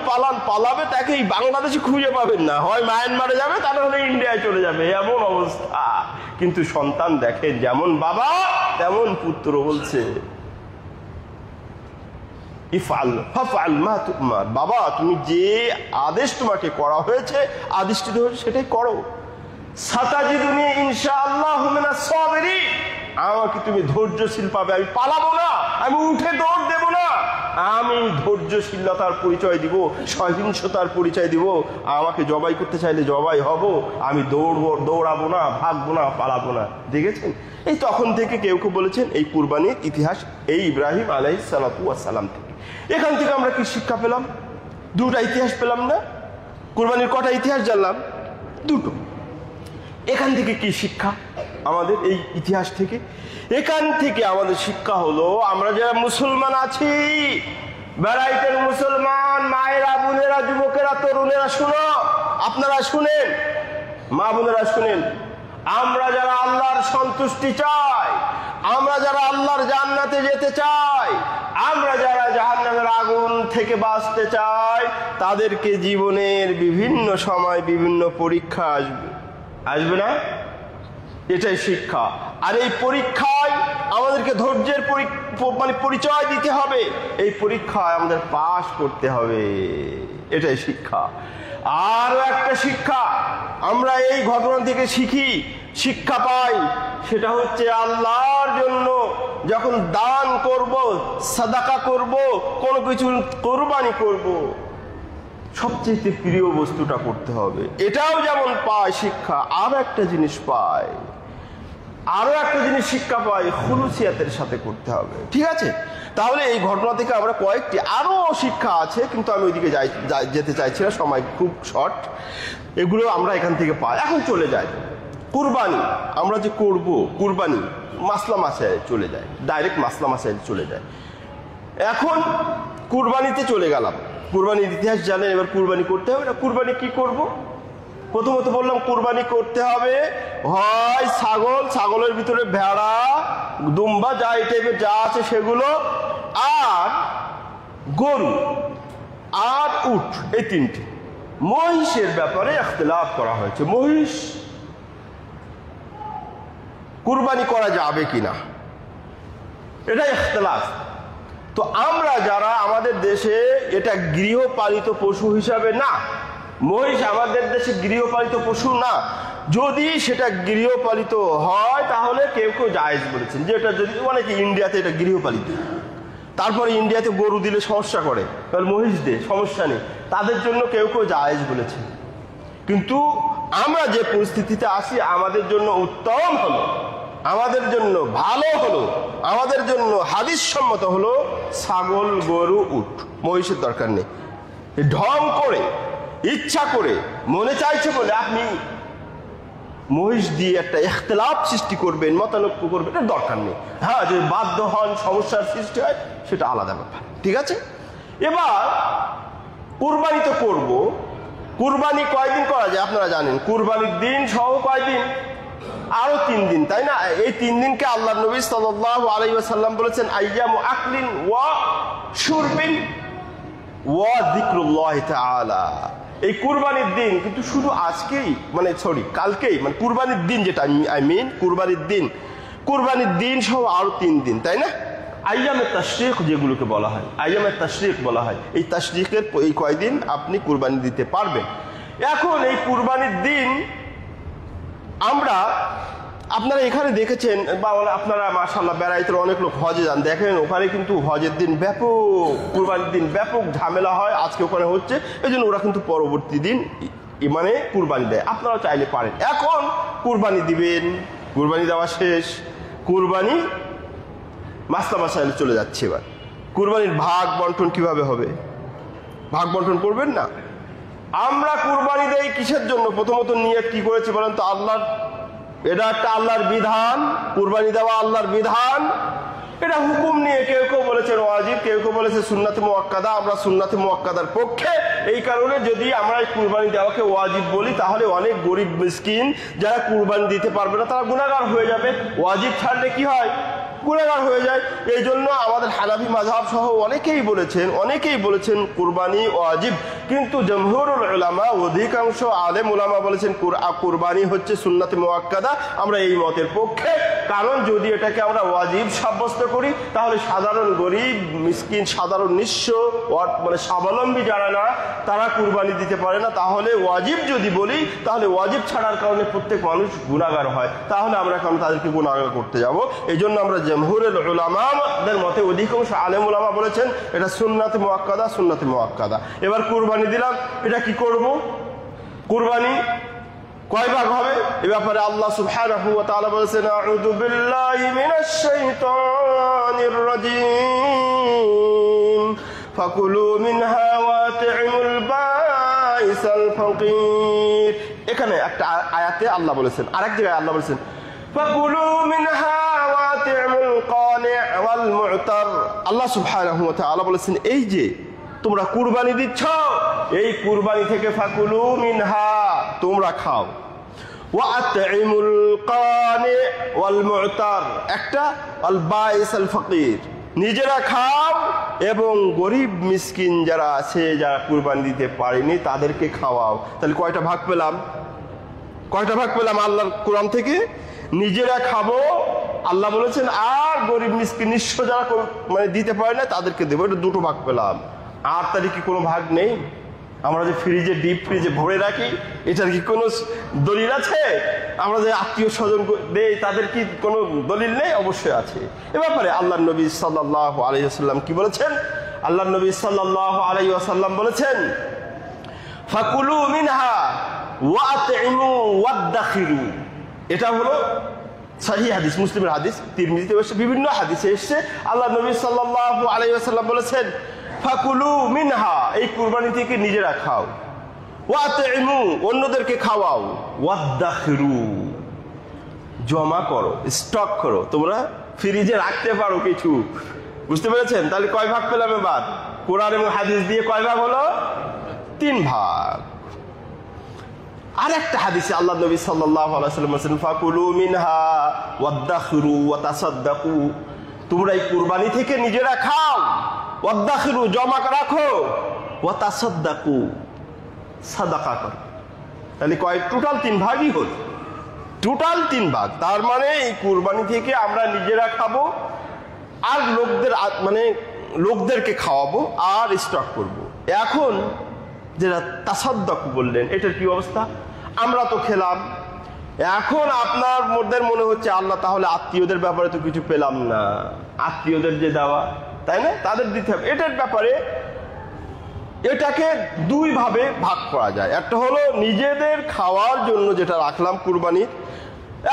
পালাবে, তাকে এই বাংলাদেশে খুঁজে পাবেন না, হয় মায়ানমারে যাবে, তা নাহলে ইন্ডিয়ায় চলে যাবে, এমন অবস্থা। কিন্তু সন্তান দেখেন, যেমন বাবা তেমন পুত্র। বলছে ইফআল ফাফআল মা তুমার, বাবা তুমি যে আদেশ তোমাকে করা হয়েছে, আদিষ্টিত হয়েছে, সেটাই করো। সাতাজিদুনি ইনশাআল্লাহু মিনাস সাবিরিন, আমাকে তুমি ধৈর্যশীল পাবে। আমি পালাবো না, আমি উঠে দৌড় দেব না, আমি ধৈর্যশীলতার পরিচয় দিব, সহিংসতার পরিচয় দিব। আমাকে জবাই করতে চাইলে জবাই হব, আমি দৌড়াবো না, ভাগবো না, পালাবো না। দেখেছেন? এই তখন থেকে কেউ কেউ বলেছেন এই কুরবানির ইতিহাস এই ইব্রাহিম আলাইহিস সালাতু ওয়াস সালাম থেকে। এখান থেকে আমরা কি শিক্ষা পেলাম? দুটা ইতিহাস পেলাম না? কুরবানির কটা ইতিহাস জানলাম? দুটো। এখান থেকে কি শিক্ষা আমাদের এই ইতিহাস থেকে? এখান থেকে আমাদের শিক্ষা হলো, আমরা যারা মুসলমান আছি, বেড়াইতের মুসলমান মায়েরা, বোনেরা, যুবকেরা, তরুণেরা, শুনো, আপনারা শুনেন, মা বোনেরা শুনেন, আমরা যারা আল্লাহর সন্তুষ্টি চাই, আমরা যারা আল্লাহর জান্নাতে যেতে চাই, আমরা যারা জাহান্নামের আগুন থেকে বাঁচতে চাই, তাদেরকে জীবনের বিভিন্ন সময় বিভিন্ন পরীক্ষা আসবে না? এটাই শিক্ষা। আর এই পরীক্ষায় আমাদেরকে ধৈর্যের পরিচয় দিতে হবে, এই পরীক্ষায় আমাদের পাশ করতে হবে, এটাই শিক্ষা। আরো একটা শিক্ষা আমরা এই ঘটনা থেকে শিক্ষা পাই, সেটা হচ্ছে আল্লাহর জন্য যখন দান করব, সাদাকা করব, কোনো কিছু কোরবানি করব, সবচেয়ে প্রিয় বস্তুটা করতে হবে। এটাও যেমন পায় শিক্ষা, আরো একটা জিনিস পায়, আরো একটা জিনিস শিক্ষা পাই, খুলুসিয়াতের সাথে করতে হবে। ঠিক আছে? তাহলে এই ঘটনা থেকে আমরা কয়েকটি আরো শিক্ষা আছে, কিন্তু আমি ওইদিকে যেতে চাইছি না, সময় খুব শর্ট। এগুলো আমরা এখান থেকে পাই। এখন চলে যাই কুরবানি, আমরা যে করব কুরবানি, মাসলা মাসাইল চলে যায়, ডাইরেক্ট মাসলা মাসাইল চলে যায়। এখন কুরবানিতে চলে গেলাম, কুরবানির ইতিহাস জানেন, এবার কুরবানি করতে হবে না। কুরবানি কি করব? প্রথমত বললাম কুরবানি করতে হবে হয় ছাগল, ছাগলের ভিতরে ভেড়া, দুম্বা, যা এই টাইপের যা আছে সেগুলো, আর গরু আর উট, এই তিনটি। মহিষের ব্যাপারে ইখতিলাফ করা হয়েছে, মহিষ কুরবানি করা যাবে কিনা, এটা ইখতিলাফ। তো আমরা যারা আমাদের দেশে এটা গৃহপালিত পশু হিসাবে না, মহিষ আমাদের দেশে গৃহপালিত পশু না, যদি সেটা গৃহপালিত হয় তাহলে কেউ কেউ জায়েজ বলেছেন, যে এটা যদি অনেকে ইন্ডিয়াতে এটা গৃহপালিত, তারপরে ইন্ডিয়াতে গরু দিলে সমস্যা করে, তাহলে মহিষ দে, সমস্যা নেই, তাদের জন্য কেউ কেউ জায়েজ বলেছে। কিন্তু আমরা যে পরিস্থিতিতে আসি, আমাদের জন্য উত্তম হলো, আমাদের জন্য ভালো হলো, আমাদের জন্য হাদিস সম্মত হলো ছাগল, গরু, উট, মহিষের দরকার নেই। ঢং করে, ইচ্ছা করে, মনে চাইছে বলে আপনি মহিষ দিয়ে একটা ইখতিলাফ সৃষ্টি করবেন, মতানৈক্য করবেন, এটা দরকার নেই। হ্যাঁ, যদি বাধ্য হন, সমস্যার সৃষ্টি হয়, সেটা আলাদা ব্যাপার, ঠিক আছে। এবার কুরবানি তো করব, কুরবানি কয়দিন করা যায় আপনারা জানেন, কুরবানির দিন সহ কয়দিন, আরো 3 দিন, তাই না? এই 3 দিনকে আল্লাহ নবী সাল্লাল্লাহু আলাইহি ওয়াসাল্লাম বলেছেন আইয়ামু আকলিন ওয়া শুরবিন ওয়া যিকরুল্লাহি তাআলা। এই কুরবানির দিন কিন্তু শুধু আজকেই, মানে সরি কালকেই, মানে কুরবানির দিন যেটা আই মিন কুরবানির দিন সহ আরো 3 দিন, তাই না? আইয়ামে তাশরিক যেগুলোকে বলা হয়, আইয়ামে তাশরিক বলা হয়, এই তাশরিকের এই কয়দিন আপনি কুরবানি দিতে পারবেন। এখন এই কুরবানির দিন আমরা, আপনারা এখানে দেখেছেন বা আপনারা মাশাআল্লাহ বেড়াইতে অনেক লোক হজে যান, দেখেন ওখানে কিন্তু হজের দিন ব্যাপক, কুরবানির দিন ব্যাপক ঝামেলা হয়, আজকে ওখানে হচ্ছে, এই জন্য ওরা কিন্তু পরবর্তী দিন মানে কুরবানি দেয়। আপনারা চাইলে পারেন এখন কুরবানি দিবেন, কুরবানি দেওয়া শেষ, কুরবানি মাসলা মাসাইলে চলে যাচ্ছে। এবার কুরবানির ভাগ বন্টন কিভাবে হবে? ভাগ বন্টন করবেন না। আমরা কুরবানি দেই কিসের জন্য? প্রথমত নিয়ত কি করেছি বলেন তো? আল্লাহর, এটা একটা আল্লাহর বিধান, কুরবানি দেওয়া আল্লাহর বিধান, এটা হুকুম নিয়ে কেউ কেউ বলেছেন ওয়াজিব, কেউ কেউ বলেছে সুন্নাতে মুআক্কাদা। আমরা সুন্নাতে মুআক্কাদার পক্ষে, এই কারণে যদি আমরা কুরবানি দেওয়াকে ওয়াজিব বলি তাহলে অনেক গরিব মিসকিন যারা কুরবানি দিতে পারবে না তারা গুনাহগার হয়ে যাবে। ওয়াজিব ছাড়লে কি হয়? গুনাহগার হয়ে যায়। এই জন্য আমাদের হানাফি মাযহাব সহ অনেকেই বলেছেন কুরবানি ওয়াজিব, কিন্তু জমহুরুল উলামা, অধিকাংশ আলেম উলামা বলেছেন কুরবানি হচ্ছে সুন্নাতে মুআক্কাদা। আমরা এই মতের পক্ষে, কারণ যদি এটাকে আমরা ওয়াজিব সাব্যস্ত করি তাহলে সাধারণ গরিব মিসকিন, সাধারণ নিঃস্ব, মানে স্বাবলম্বী যারা না, তারা কুরবানি দিতে পারে না। তাহলে ওয়াজিব যদি বলি তাহলে ওয়াজিব ছাড়ার কারণে প্রত্যেক মানুষ গুনাহগার হয়, তাহলে আমরা কেন তাদেরকে গুনাহগার করতে যাব? এই জন্য আমরা জমহুরুল উলামাদের মতে অধিকাংশ আলেম উলামা বলেছেন এটা সুন্নাতে মুআক্কাদা, সুন্নাতে মুআক্কাদা। এবার কুরবানি দিলাম, এটা কি করব? কুরবানি কয় ভাগ হবে এ ব্যাপারে আল্লাহ সুবহানাহু ওয়া তাআলা বলেছেন আউযু বিল্লাহি মিনাশ শাইতানির রাজীম ফাকুলু মিনহা ওয়া আত'ইমুল বাঈসাল ফাকির। এখানে একটা আয়াতে আল্লাহ বলেছেন, আরেক জায়গায় আল্লাহ বলেছেন ফাকুলু মিনহা ওয়া আত'ইমুল কানি' ওয়াল মু'তার। আল্লাহ সুবহানাহু ওয়া তাআলা বলেছেন এই যে তোমরা কুরবানি দিচ্ছ, এই কুরবানি থেকে ফাকুলু মিনহা, তোমরা খাও, ওয়া আত'ইমুল কানি' ওয়াল মু'তার, একটা আল বাঈস আল ফাকির, নিজেরা খাও এবং গরিব মিসকিন যারা আছে, যারা কুরবানি দিতে পারেনি তাদেরকে খাওয়াও। তাহলে কয়টা ভাগ পেলাম? আল্লাহর কোরআন থেকে? নিজেরা খাবো আল্লাহ বলেছেন, আর গরিব মিসকিন নিঃস্ব যারা মানে দিতে পারে না তাদেরকে দেবো, এটা দুটো ভাগ পেলাম। আর তার কি কোনো ভাগ নেই? আমরা যে ফ্রিজে, ডিপ ফ্রিজে ভরে রাখি, এটার কি কোনো দলিল আছে? আমরা যে আত্মীয় স্বজন দেই তাদের কি কোনো দলিল নেই? অবশ্যই আছে। এ ব্যাপারে আল্লাহ নবী সাল্লাল্লাহু আলাইহি ওয়াসাল্লাম কি বলেছেন? আল্লাহ নবী সাল্লাল্লাহু আলাইহি ওয়াসাল্লাম বলেছেন ফাকুলু মিনহা ওয়া আত'ইমু ওয়াদখিরু। এটা হলো সহিহ হাদিস, মুসলিমের হাদিস, তিরমিজিতে এসে বিভিন্ন হাদিসে এসেছে। আল্লাহ নবী সাল্লাল্লাহু আলাইহি ওয়াসাল্লাম বলেছেন ফাকুলু মিনহা, এই কুরবানি থেকে নিজেরা খাও, ওয়া আত'ইমু, অন্যদেরকে খাওয়াও, ওয়াদখিরু, জমা করো, স্টক করো, তোমরা ফ্রিজে রাখতে পারো কিছু। বুঝতে পেরেছেন? তাহলে কয় ভাগ পেলাম এবার? কোরআন এবং হাদিস দিয়ে কয় ভাগ হলো? 3 ভাগ। আর একটা হাদিসে আল্লাহ নবী সাল্লাল্লাহু আলাইহি ওয়াসাল্লাম বলেছেন ফাকুলু মিনহা ওয়াদাখিরু ওয়া তাসাদ্দাকু, তোমরা এই কুরবানি থেকে নিজেরা খাও, ওয়াদাখিরু জমা রাখো, ওয়া তাসাদ্দাকু সাদাকা করো। তাহলে কয় টোটাল 3 ভাগই হল, টোটাল 3 ভাগ। তার মানে এই কুরবানি থেকে আমরা নিজেরা খাবো আর লোকদেরকে খাওয়াবো আর স্টক করব। এখন যেটা তাসাদ্দাকু বললেন, এটার কি অবস্থা? আমরা তো খেলাম, এখন আপনার মধ্যে মনে হচ্ছে আল্লাহ তাহলে আত্মীয়দের ব্যাপারে তো কিছু পেলাম না, আত্মীয়দের যে দেওয়া, তাই না, তাদের দিতে হবে। এটার ব্যাপারে এটাকে 2 ভাবে ভাগ করা যায়। একটা হলো নিজেদের খাওয়ার জন্য যেটা রাখলাম কুরবানির।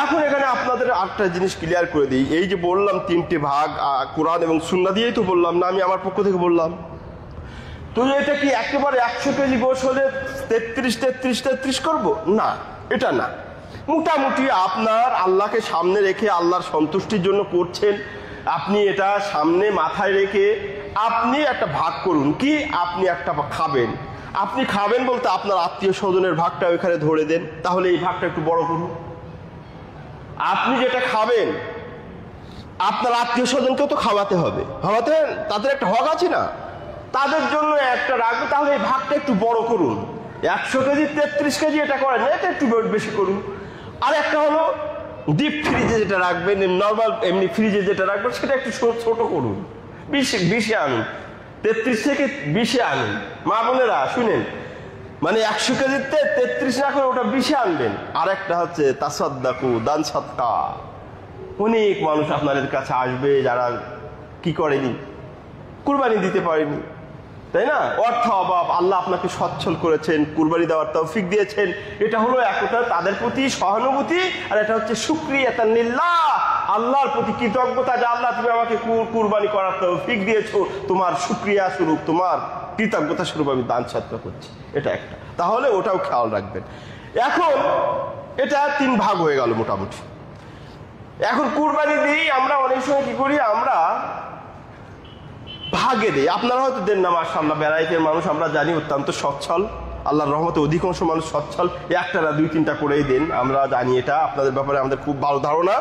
এখন এখানে আপনাদের আরেকটা জিনিস ক্লিয়ার করে দিই, এই যে বললাম 3টে ভাগ কোরআন এবং সুন্নাহ দিয়েই তো বললাম না, আমি আমার পক্ষ থেকে বললাম। তো এটা কি একেবারে 100 কেজি গোশ হলে 33 করব? না, এটা না। মোটামুটি আপনার আল্লাহকে সামনে রেখে আল্লাহর সন্তুষ্টির জন্য করছেন, আপনি এটা সামনে মাথায় রেখে আপনি একটা ভাগ করুন। কি আপনি একটা খাবেন, আপনি খাবেন বলতে আপনার আত্মীয় স্বজনের ভাগটা ওইখানে ধরে দেন, তাহলে এই ভাগটা একটু বড় করুন। আপনি যেটা খাবেন আপনার আত্মীয় স্বজনকেও তো খাওয়াতে হবে, তাদের একটা হক আছে না, তাদের জন্য একটা রাখবে, তাহলে এই ভাগটা একটু বড় করুন। 100 কেজি 33 কেজি এটা করেন না, এটা একটু বেশি করুন। আর একটা হলো ডিপ ফ্রিজে যেটা রাখবেন, নর্মাল এমনি ফ্রিজে যেটা রাখবেন সেটা একটু ছোট করুন, 20 আনুন, 33 থেকে 20 আনুন। মা বোনেরা শুনেন, মানে 100 কেজিতে 33 না করে ওটা 20 আনবেন। আর একটা হচ্ছে তাসাদ্দাকু, দান সদকা। অনেক মানুষ আপনাদের কাছে আসবে যারা কি করেনি, কুরবানি দিতে পারেনি, তাই না, অর্থ অভাব, আল্লাহ আপনাকে সচ্ছল করেছেন, কুরবানি দেওয়ার তৌফিক দিয়েছেন। এটা হলো একটা তাদের প্রতি সহানুভূতি, আর এটা হচ্ছে শুকরিয়াতান লিল্লাহ, আল্লাহর প্রতি কৃতজ্ঞতা যে আল্লাহ তুমি আমাকে কুরবানি করার তৌফিক দিয়েছো, তোমার শুকরিয়া স্বরূপ, তোমার কৃতজ্ঞতা স্বরূপ আমি দান সদকা করছি। এটা একটা, তাহলে ওটাও খেয়াল রাখবেন। এখন এটা 3 ভাগ হয়ে গেল মোটামুটি। এখন কুরবানি দিই আমরা অনেক সময় কি করি, আমরা ভাগে দেই। আপনারা হয়তো দেন না, মাশাআল্লাহ বেড়াইতের মানুষ আমরা জানি অত্যন্ত সচ্ছল, আল্লাহর রহমতে অধিকাংশ মানুষ সচ্ছল, একটা না 2-3টা করেই দেন, আমরা জানি, এটা আপনাদের ব্যাপারে আমাদের খুব ভালো ধারণা।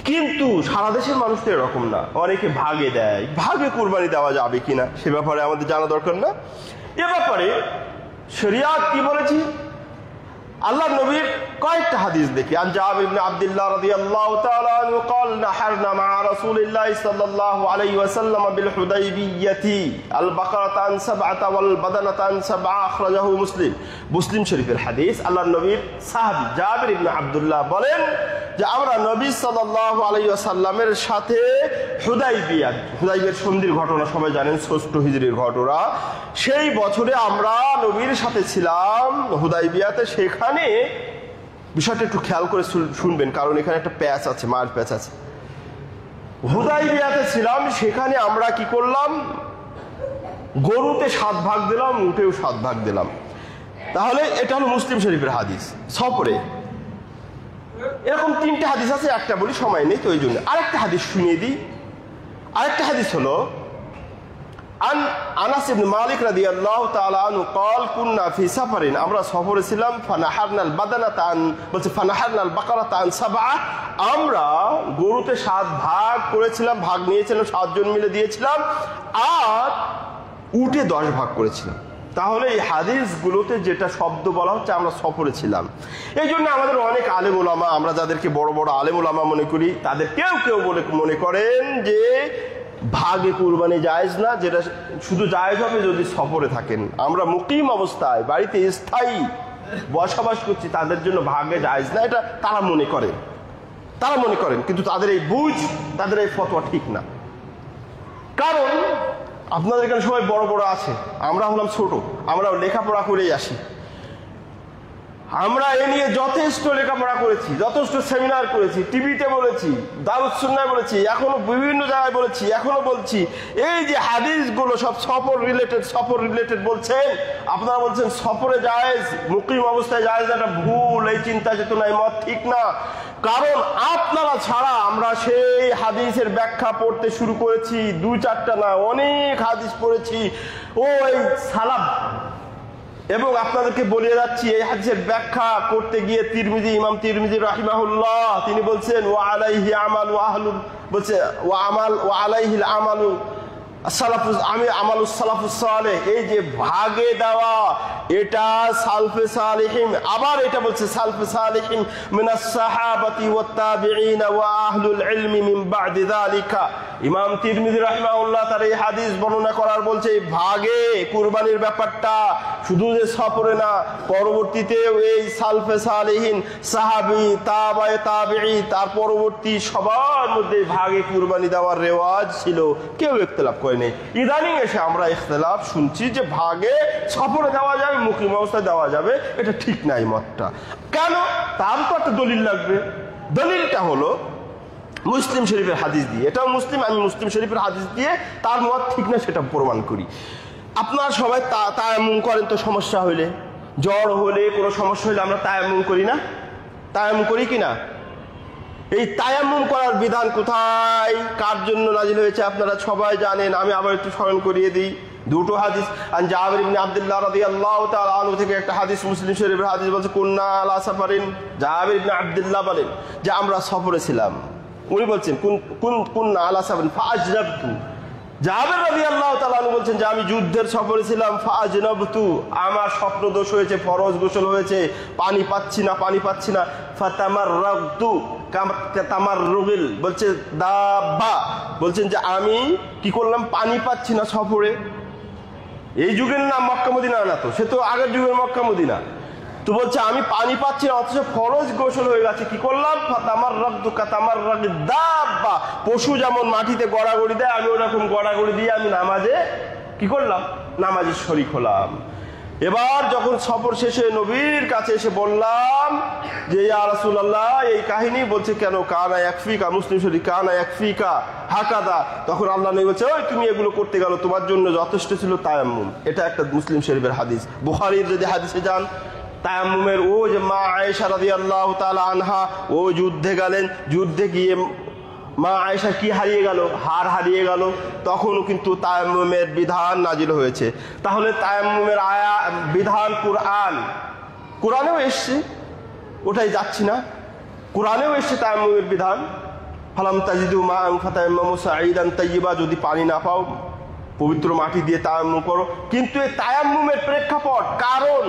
কিন্তু সারা দেশের মানুষ তো এরকম না, অনেকে ভাগে দেয়। ভাগে কুরবানি দেওয়া যাবে কিনা সে ব্যাপারে আমাদের জানা দরকার না? এ ব্যাপারে শরিয়াত কি বলেছি, আল্লাহ নবীর কয়েকটা হাদিস দেখি। আন জাবির ইবনে আব্দুল্লাহ রাদিয়াল্লাহু তাআলা আনহু قال نحرنا مع رسول الله صلى الله عليه وسلم بالحديبية البقرة عن 7 والبدنة عن 7 اخرجه مسلم। মুসলিম শরীফের হাদিস। আল্লাহ নবীর সাহাবী জাবির ইবনে আব্দুল্লাহ বলেন যে আমরা নবী সাল্লাল্লাহু আলাইহি ওয়াসাল্লামের সাথে হুদাইবিয়ার সন্ধির ঘটনা সবাই জানেন, 6 হিজরির ঘটনা। সেই বছরে আমরা নবীর সাথে ছিলাম হুদাইবিয়াতে। সেখানে বিষয়টা একটু খেয়াল করে শুনবেন, কারণ এখানে একটা প্যাচ আছে, মার প্যাচ আছে। হুদাইবিয়াতে ছিলাম, সেখানে আমরা কি করলাম, গরুতে 7 ভাগ দিলাম, উটেও 7 ভাগ দিলাম। তাহলে এটা হলো মুসলিম শরীফের হাদিস। সফরে এরকম 3টে হাদিস আছে, একটা বলি সময় নেই তো ওই জন্য। আরেকটা হাদিস শুনিয়ে দিই। আরেকটা হাদিস হলো আন আনাস ইবনে মালিক রাদিয়াল্লাহু তাআলা আনহু قال كنا في سفر, আমরা সফরে ছিলাম। ফানাহারনাল বাদানাতা আন, বলছে ফানাহারনাল বাকারাতা আন 7, আমরা গরুতে 7 ভাগ করেছিলাম, ভাগ নিয়েছিলাম, 7 জন মিলে দিয়েছিলাম, আর উটে 10 ভাগ করেছিলাম। তাহলে এই হাদিসগুলোতে যেটা শব্দ বলা হচ্ছে আমরা সফরে ছিলাম। এই জন্য আমাদের অনেক আলেম ওলামা, আমরা যাদেরকে বড় বড় আলেম ওলামা মনে করি, তাদের কেউ কেউ মনে করেন যে ভাগে কুরবানি জায়েজ না, যেটা শুধু জায়েজ হবে যদি সফরে থাকেন। আমরা মুকিম অবস্থায় বাড়িতে স্থায়ী বসবাস করছি, তাদের জন্য ভাগে জায়েজ না, এটা তারা মনে করেন। কিন্তু তাদের এই বুঝ, তাদের এই ফতোয়া ঠিক না। কারণ আপনাদের এখানে সবাই বড় বড় আছে, আমরা হলাম ছোট, আমরা লেখাপড়া করেই আসি। আমরা এ নিয়ে যথেষ্ট লেখাপড়া করেছি, যথেষ্ট সেমিনার করেছি, টিভিতে বলেছি, দারুস সুন্নাহ বলেছি, এখনো বিভিন্ন জায়গায় বলেছি, এখনো বলছি। এই যে হাদিসগুলো সব সফর রিলেটেড বলছেন, আপনারা বলছেন সফরে জায়েজ, মুকিম অবস্থায় জায়েজ, এটা ভুল। এই চিন্তা চেতনা, এই মত ঠিক না। কারণ আপনারা ছাড়া আমরা সেই হাদিসের ব্যাখ্যা পড়তে শুরু করেছি, 2-4টা না, অনেক হাদিস পড়েছি। ওই সালাফ এবং আপনাদেরকে বলে যাচ্ছি এই হাদিসের ব্যাখ্যা করতে গিয়ে ইমাম তিরমিজি রাহিমাহুল্লাহ তিনি বলছেন ওয়া আলাইহি আমাল ওয়া আহলু বলছে ওয়া আলাইহিল আমালু আমালুস সালাফুস সালেহ, এই যে ভাগে দেওয়া এটা সালফে সালেহিন, আবার এটা বলছে সালফে সালেহিন মিনাস সাহাবাতি ওয়াত তাবিঈন ওয়া আহলুল ইলমি মিন বা'দি যালিকা। ইমাম তিরমিজি রাহিমাহুল্লাহ তার এই হাদিস বর্ণনা করার বলছে এই ভাগে কুরবানির ব্যাপারটা শুধু যে সফরে না, পরবর্তীতে এই সালফে সালেহিন সাহাবী তাবায়ে তাবিঈ তার পরবর্তী সবার মধ্যে ভাগে কুরবানি দেওয়ার রেওয়াজ ছিল, কেউ ইখতিলাফ করে নেই। ইদানিং এসে আমরা ইখতিলাফ শুনছি যে ভাগে সফরে দেওয়া যাবে, মুকিম অবস্থায় দেওয়া যাবে, এটা ঠিক নাই মতটা। কেন? তার তো একটা দলিল লাগবে। দলিলটা হলো মুসলিম শরীফের হাদিস দিয়ে, এটাও মুসলিম, আমি মুসলিম শরীফের হাদিস দিয়ে তার মত ঠিক না সেটা প্রমাণ করি। আপনারা সবাই তায়াম্মুম করেন তো, সমস্যা হলে, জ্বর হলে, কোনো সমস্যা হলে আমরা তায়াম্মুম করি না? তায়াম্মুম করি কিনা? এই তায়াম্মুম করার বিধান কোথায়, কার জন্য নাজিল হয়েছে আপনারা সবাই জানেন। আমি আবার একটু স্মরণ করিয়ে দিই দুটো হাদিস। আন জাবির ইবনে আব্দুল্লাহ রাদিয়াল্লাহু তাআলা আনহু থেকে একটা হাদিস, মুসলিম শরীফের হাদিস বলছে কুন্না আলা সাফারিন। জাবির ইবনে আব্দুল্লাহ বলেন যে আমরা সফরে ছিলাম। উনি বলছেন কুন্না আলা সাফারিন ফাআজনাবতু। জাবির রাদিয়াল্লাহু তাআলা আনহু বলছেন যে আমি যুদ্ধের সফরে ছিলাম, ফাআজনাবতু, আমার স্বপ্ন দোষ হয়েছে, ফরজ গোসল হয়েছে, পানি পাচ্ছি না। ফাতামাররাগতু তামাররুগিল বলছে দাব্বা, বলছেন যে আমি কি করলাম, পানি পাচ্ছি না সফরে। এই যুগের নাম মক্কা মদিনা না, তো সে তো আগের যুগের মক্কা মদিনা। তো বলছে আমি পানি পাচ্ছি না, অথচ ফরজ গোসল হয়ে গেছে, কি করলাম, ফাতামাররাগতু কাতামাররাগিদ দাব্বা, পশু যেমন মাটিতে গড়াগড়ি দেয় আমি ওরকম গড়াগড়ি দিয়ে আমি নামাজে কি করলাম, নামাজে শরীক হলাম। এবার যখন সফর শেষে নবীর কাছে এসে বললাম যে ইয়া রাসূলুল্লাহ এই কাহিনী, বলছে কেন, কানা ইয়াকফিকা, মুসলিম শরীফ কানা ইয়াকফিকা হাকাদা। তখন আল্লাহ নবী বলছে ওই তুমি এগুলো করতে গেল, তোমার জন্য যথেষ্ট ছিল তায়াম্মুম। এটা একটা মুসলিম শরীফের হাদিস। বুখারীর যদি হাদিসে যান, তায়াম্মুমের ও যে মা আয়েশা রাদিয়াল্লাহু তাআলা আনহা ও যুদ্ধে গেলেন, যুদ্ধে গিয়ে মা আয়েশা কি হারিয়ে গেল, হার হারিয়ে গেল, তখনও কিন্তু তায়াম্মুমের বিধান নাজিল হয়েছে। তাহলে তায়াম্মুমের বিধান কোরআনেও এসছে, ওটাই যাচ্ছি না, কোরআনেও এসছে তায়াম্মুমের বিধান। ফালাম তাজিদু মাআন ফাতায়াম্মামু সাঈদান তাইয়্যিবা, যদি পানি না পাও পবিত্র মাটি দিয়ে তায়াম্মুম করো। কিন্তু এই তায়াম্মুমের প্রেক্ষাপট কারণ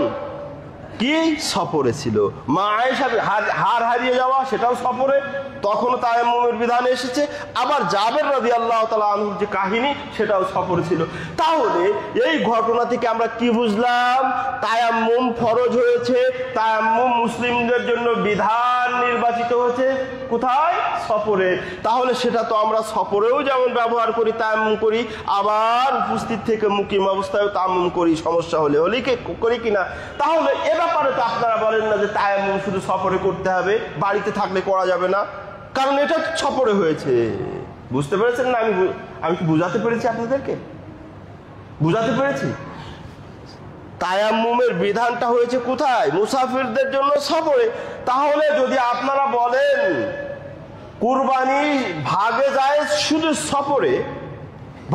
কি, সফরে ছিল। মা আয়েশার হার হারিয়ে যাওয়া সেটাও সফরে, তখনও তায়াম্মুমের বিধান এসেছে। আবার জাবের রাদিয়াল্লাহু তাআলা আনহুর যে কাহিনী সেটাও সফরে ছিল। তাহলে এই ঘটনা থেকে আমরা কি বুঝলাম, তায়াম্মুম ফরজ হয়েছে, তায়াম্মুম মুসলিমদের জন্য বিধান নির্বাচিত হয়েছে কোথায়, সফরে। তাহলে সেটা তো আমরা সফরেও যেমন ব্যবহার করি, তায়াম্মুম করি, আবার উপস্থিত থেকে মুকিম অবস্থায় তায়াম্মুম করি, সমস্যা হলে করি কিনা। তাহলে এ ব্যাপারে তো আপনারা বলেন না যে তায়াম্মুম শুধু সফরে করতে হবে, বাড়িতে থাকলে করা যাবে না, কারণ এটা সফরে হয়েছে। বুঝতে পেরেছেন না? আমি কি বুঝাতে পেরেছি আপনাদেরকে? বুঝাতে পেরেছি? তায়াম্মুমের বিধানটা হয়েছে কোথায়, মুসাফিরদের জন্য সফরে। তাহলে যদি আপনারা বলেন কুরবানি ভাগে যায় শুধু সফরে,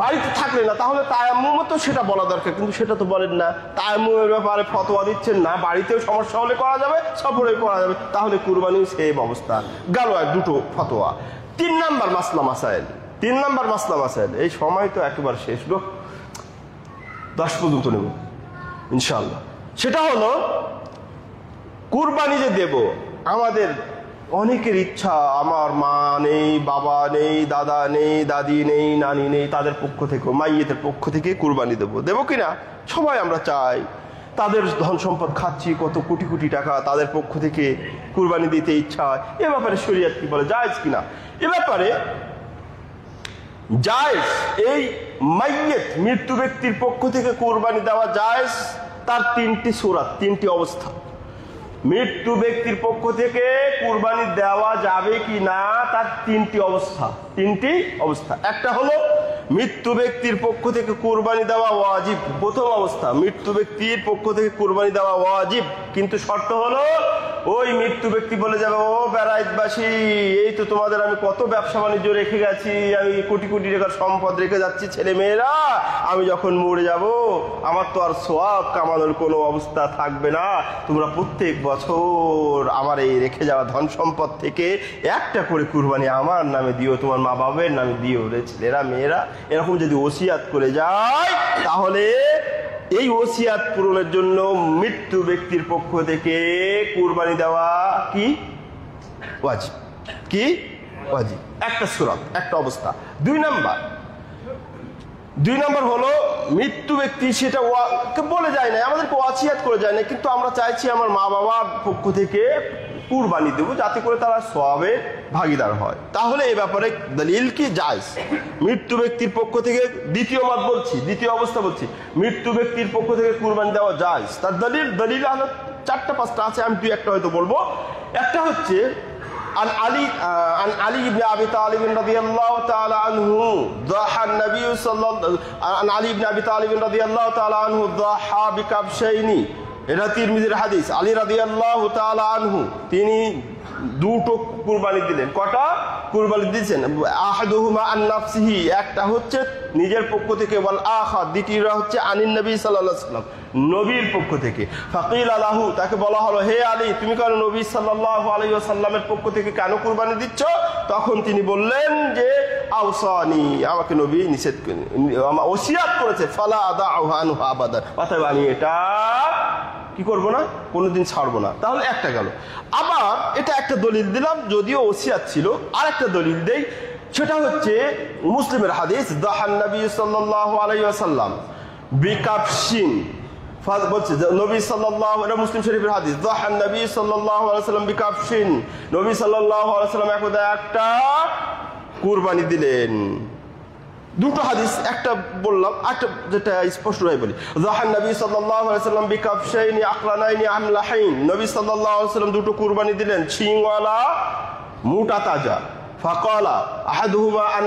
বাড়িতে থাকলে না, তাহলে তায়াম্মুমও তো সেটা বলা দরকার, কিন্তু সেটা তো বলেন না। তায়াম্মুমের ব্যাপারে ফতোয়া দিচ্ছেন না, বাড়িতেও সমস্যা হলে করা যাবে, সফরেও করা যাবে। তাহলে কুরবানিও সেম অবস্থা গেল। দুটো ফতোয়া। 3 নাম্বার মাসলা মাসাইল। এই সময় তো একেবারে শেষ গো, 10 পর্যন্ত নেব ইনশাআল্লাহ। সেটা হলো কুরবানি যে দেব, আমাদের অনেকের ইচ্ছা, আমার মা নেই, বাবা নেই, দাদা নেই, দাদি নেই, নানি নেই, তাদের পক্ষ থেকে, মাইয়েতের পক্ষ থেকে কুরবানি দেব কিনা সবাই আমরা চাই। তাদের ধন সম্পদ খাচ্ছি, কত কোটি কোটি টাকা, তাদের পক্ষ থেকে কুরবানি দিতে ইচ্ছা হয়। এ ব্যাপারে শরীয়ত কি বলে, জায়েজ কিনা? এ ব্যাপারে জায়েজ। এই মাইয়েত মৃত্যু ব্যক্তির পক্ষ থেকে কুরবানি দেওয়া জায়েজ। তার 3টি সূরাত, 3টি অবস্থা। মৃত্যু ব্যক্তির পক্ষ থেকে কুরবানি দেওয়া যাবে কি না, তার 3টি অবস্থা। একটা হলো মৃত্যু ব্যক্তির পক্ষ থেকে কুরবানি দেওয়া ওয়াজিব। প্রথম অবস্থা, মৃত্যু ব্যক্তির পক্ষ থেকে কুরবানি দেওয়া ওয়াজিব, কিন্তু শর্ত হলো ওই মৃত্যু ব্যক্তি বলে যাবে, ও বেড়াইতবাসী, এই তো তোমাদের আমি কত ব্যবসা বাণিজ্য রেখে গেছি, আমি কোটি কোটি টাকার সম্পদ রেখে যাচ্ছি, ছেলে মেয়েরা, আমি যখন মরে যাব আমার তো আর সওয়াব কামানোর কোনো অবস্থা থাকবে না, তোমরা প্রত্যেক বছর আমার এই রেখে যাওয়া ধন সম্পদ থেকে একটা করে কুরবানি আমার নামে দিও, তোমার মা বাবার নামে দিও রে ছেলেরা মেয়েরা। এরকম যদি ওসিয়াত করে যায় তাহলে এই ওসিয়াত পূরণের জন্য মৃত্যু ব্যক্তির পক্ষ থেকে কুরবানি দেওয়া কি ওয়াজিব, কি ওয়াজিব। একটা সূরত, একটা অবস্থা। দুই নাম্বার হলো মৃত্যু ব্যক্তি সেটা বলে যায় না, আমাদেরকে ওয়াসিয়াত করে যায় না, কিন্তু আমরা চাইছি আমার মা বাবার পক্ষ থেকে কুরবানি দেবো যাতে করে তারা সওয়াবের ভাগীদার হয়। তাহলে এই ব্যাপারে দলিল কি জায়েজ? মৃত্যু ব্যক্তির পক্ষ থেকে দ্বিতীয় অবস্থা বলছি, মৃত্যু ব্যক্তির পক্ষ থেকে কুরবানি দেওয়া জায়েজ। তার দলিল হলো 4-5টা আছে, আমি 2-1টা হয়তো বলবো। একটা হচ্ছে عن علي بن ابي طالب رضي الله تعالى عنه ضحى النبي عن علي بن ابي طالب رضي الله تعالى عنه ضحى بكبشين। এটা তিরমিজির হাদিস। আলী রাদিয়াল্লাহু তাআলা আনহু তিনি দুটো কুরবানি দিলেন। কটা কুরবানি দিয়েছেন? আহাদুহুমা আন নাফসিহি, একটা হচ্ছে নিজের পক্ষ থেকে, ওয়াল আখার দ্বিতীয়টা হচ্ছে আনিন নবী সাল্লাল্লাহু আলাইহি ওয়াসাল্লাম, নবীর পক্ষ থেকে। ফাকিলা লাহু, তাকে বলা হলো, হে আলী, তুমি কেন নবী সাল্লাল্লাহু আলাইহি ওয়াসাল্লামের পক্ষ থেকে কেন কুরবানি দিচ্ছ? তখন তিনি বললেন যে আওসানি, আমাকে নবী নিষেধ ওসিয়াত করেছে, ফালা আদাউ আনহু আবাদা, অতএব আমি এটা কি করবো না, কোনোদিন ছাড়বো না। তাহলে একটা গেল। আবার এটা একটা দলিল দিলাম, যদিও ওসিয়াত ছিল। আর একটা দলিল দেই, সেটা হচ্ছে মুসলিমের হাদিস, দাহান নবী সাল্লাল্লাহু আলাইহি ওয়াসাল্লাম বিকাফশিন, বলছে নবী সাল্লাল্লাহু, এটা মুসলিম শরীফের হাদিস, দাহান নবী সাল্লাল্লাহু আলাইহি ওয়াসাল্লাম বিকাফশিন, নবী সাল্লাল্লাহু আলাইহি ওয়াসাল্লাম একদা একটা কুরবানি দিলেন। দুটো হাদিস, একটা বললাম, একটা যেটা স্পষ্ট ভাবে বলি, যাহান নবী সাল্লাল্লাহু আলাইহি ওয়াসাল্লাম বিকাফশাইনি আকলানাইনি আমলাহাইন, নবী সাল্লাল্লাহু আলাইহি ওয়াসাল্লাম দুটো কুরবানি দিলেন, শিংওয়ালা মোটা তাজা। ফাকালা আহাদুহুমা আন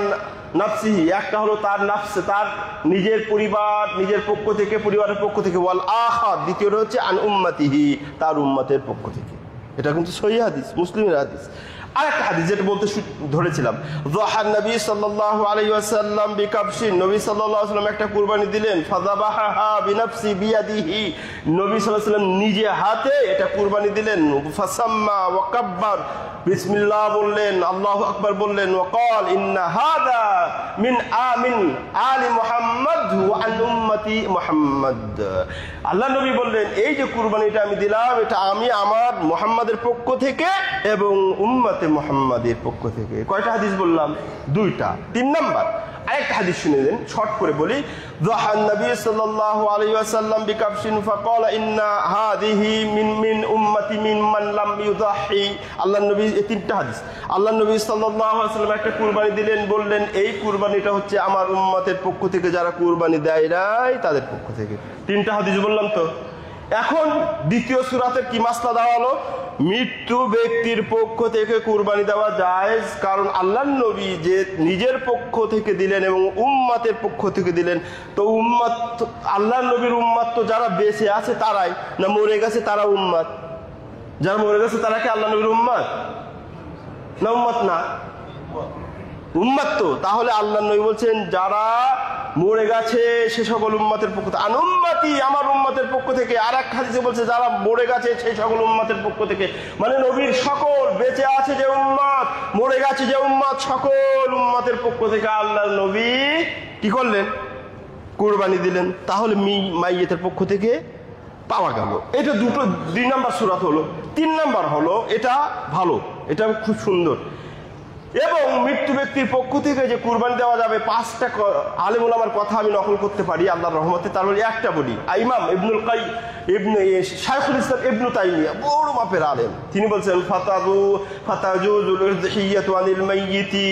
নাফসিহি, একটা হলো তার নাফসে, তার নিজের পরিবার, নিজের পক্ষ থেকে, পরিবারের পক্ষ থেকে, ওয়াল আখার দ্বিতীয়টা হচ্ছে আন উম্মতিহি, তার উম্মতের পক্ষ থেকে। এটা কিন্তু সহিহ হাদিস, মুসলিমের হাদিস। আরেকটা হাদিস যেটা বলতে ধরেছিলাম, যাহান নবী সাল্লাল্লাহু আলাইহি ওয়াসাল্লাম বিকাবশিন, নবী সাল্লাল্লাহু আলাইহি ওয়াসাল্লাম একটা কুরবানি দিলেন, ফাযাবাহাহা বিনাফসি বিয়াদিহি, নবী সাল্লাল্লাহু আলাইহি ওয়াসাল্লাম নিজে হাতে এটা কুরবানি দিলেন। ফাসাম্মা ওয়া কাব্বার, বিসমিল্লাহ বললেন, আল্লাহু আকবার বললেন, ওয়া ক্বাল ইন্না হাযা মিন আলি মুহাম্মদ ওয়া আন উম্মতি মুহাম্মদ। আল্লাহ নবী বললেন, এই যে কুরবানিটা আমি দিলাম, এটা আমি আমার মুহাম্মাদের পক্ষ থেকে এবং উম্মতে মুহাম্মাদের পক্ষ থেকে। কয়টা হাদিস বললাম? 2টা। 3 নাম্বার আরেকটা হাদিস শুনে দেন, শর্ট করে বলি। যাহান নবী সাল্লাল্লাহু আলাইহি ওয়াসাল্লাম বিকাবশিন ফাকালা ইন্না হাদিহি মিন উম্মতি মিম্মান লাম ইউযাহি। আল্লাহ নবী, এই 3টা হাদিস। আল্লাহ নবী সাল্লাল্লাহু আলাইহি ওয়াসাল্লাম একটা কুরবানি দিলেন, বললেন এই কুরবানিটা হচ্ছে আমার উম্মতের পক্ষ থেকে, যারা কুরবানি দেয় নাই তাদের পক্ষ থেকে। 3টা হাদিস বললাম তো। এখন দ্বিতীয় সূরাতের কি মাসলা দেওয়া হলো? মৃত্যু ব্যক্তির পক্ষ থেকে কুরবানি দেওয়া জায়েজ, কারণ আল্লাহর নবী যে নিজের পক্ষ থেকে দিলেন এবং উম্মতের পক্ষ থেকে দিলেন। তো উম্মত, আল্লাহর নবীর উম্মত তো যারা বেঁচে আছে তারাই, না মরে গেছে তারা উম্মত? যারা মরে গেছে তারা কি আল্লাহর নবীর উম্মত না? উম্মত না, উম্মত তো। তাহলে আল্লাহর নবী বলছেন যারা মরে গেছে সে সকল উম্মতের পক্ষ থেকে, আনুম্মতি, আমার উম্মতের পক্ষ থেকে। আর এক হাদিসে বলছে যারা মরে গেছে সেই সকল উম্মতের পক্ষ থেকে, মানে নবীর সকল, বেঁচে আছে যে উম্মত, মরে গেছে যে উম্মত, সকল উম্মতের পক্ষ থেকে আল্লাহর নবী কি করলেন? কুরবানি দিলেন। তাহলে মাইয়েতের পক্ষ থেকে পাওয়া গেল। এটা 2 নাম্বার সূরাত হলো। 3 নাম্বার হলো, এটা ভালো, এটা খুব সুন্দর। এবং মৃত্যু ব্যক্তির পক্ষ থেকে যে কুরবানি দেওয়া যাবে, 5টা আলেম ওলামার কথা আমি নকল করতে পারি আল্লাহর রহমতে। তার মধ্যে একটা বলি, ইমাম ইবনুল কাইয়্যিম, শাইখুল ইসলাম ইবনু তাইমিয়া, বড় মাপের আলেম, তিনি বলছেন ফাতাজুজুল উযহিয়াতু আনিল মাইয়িতি,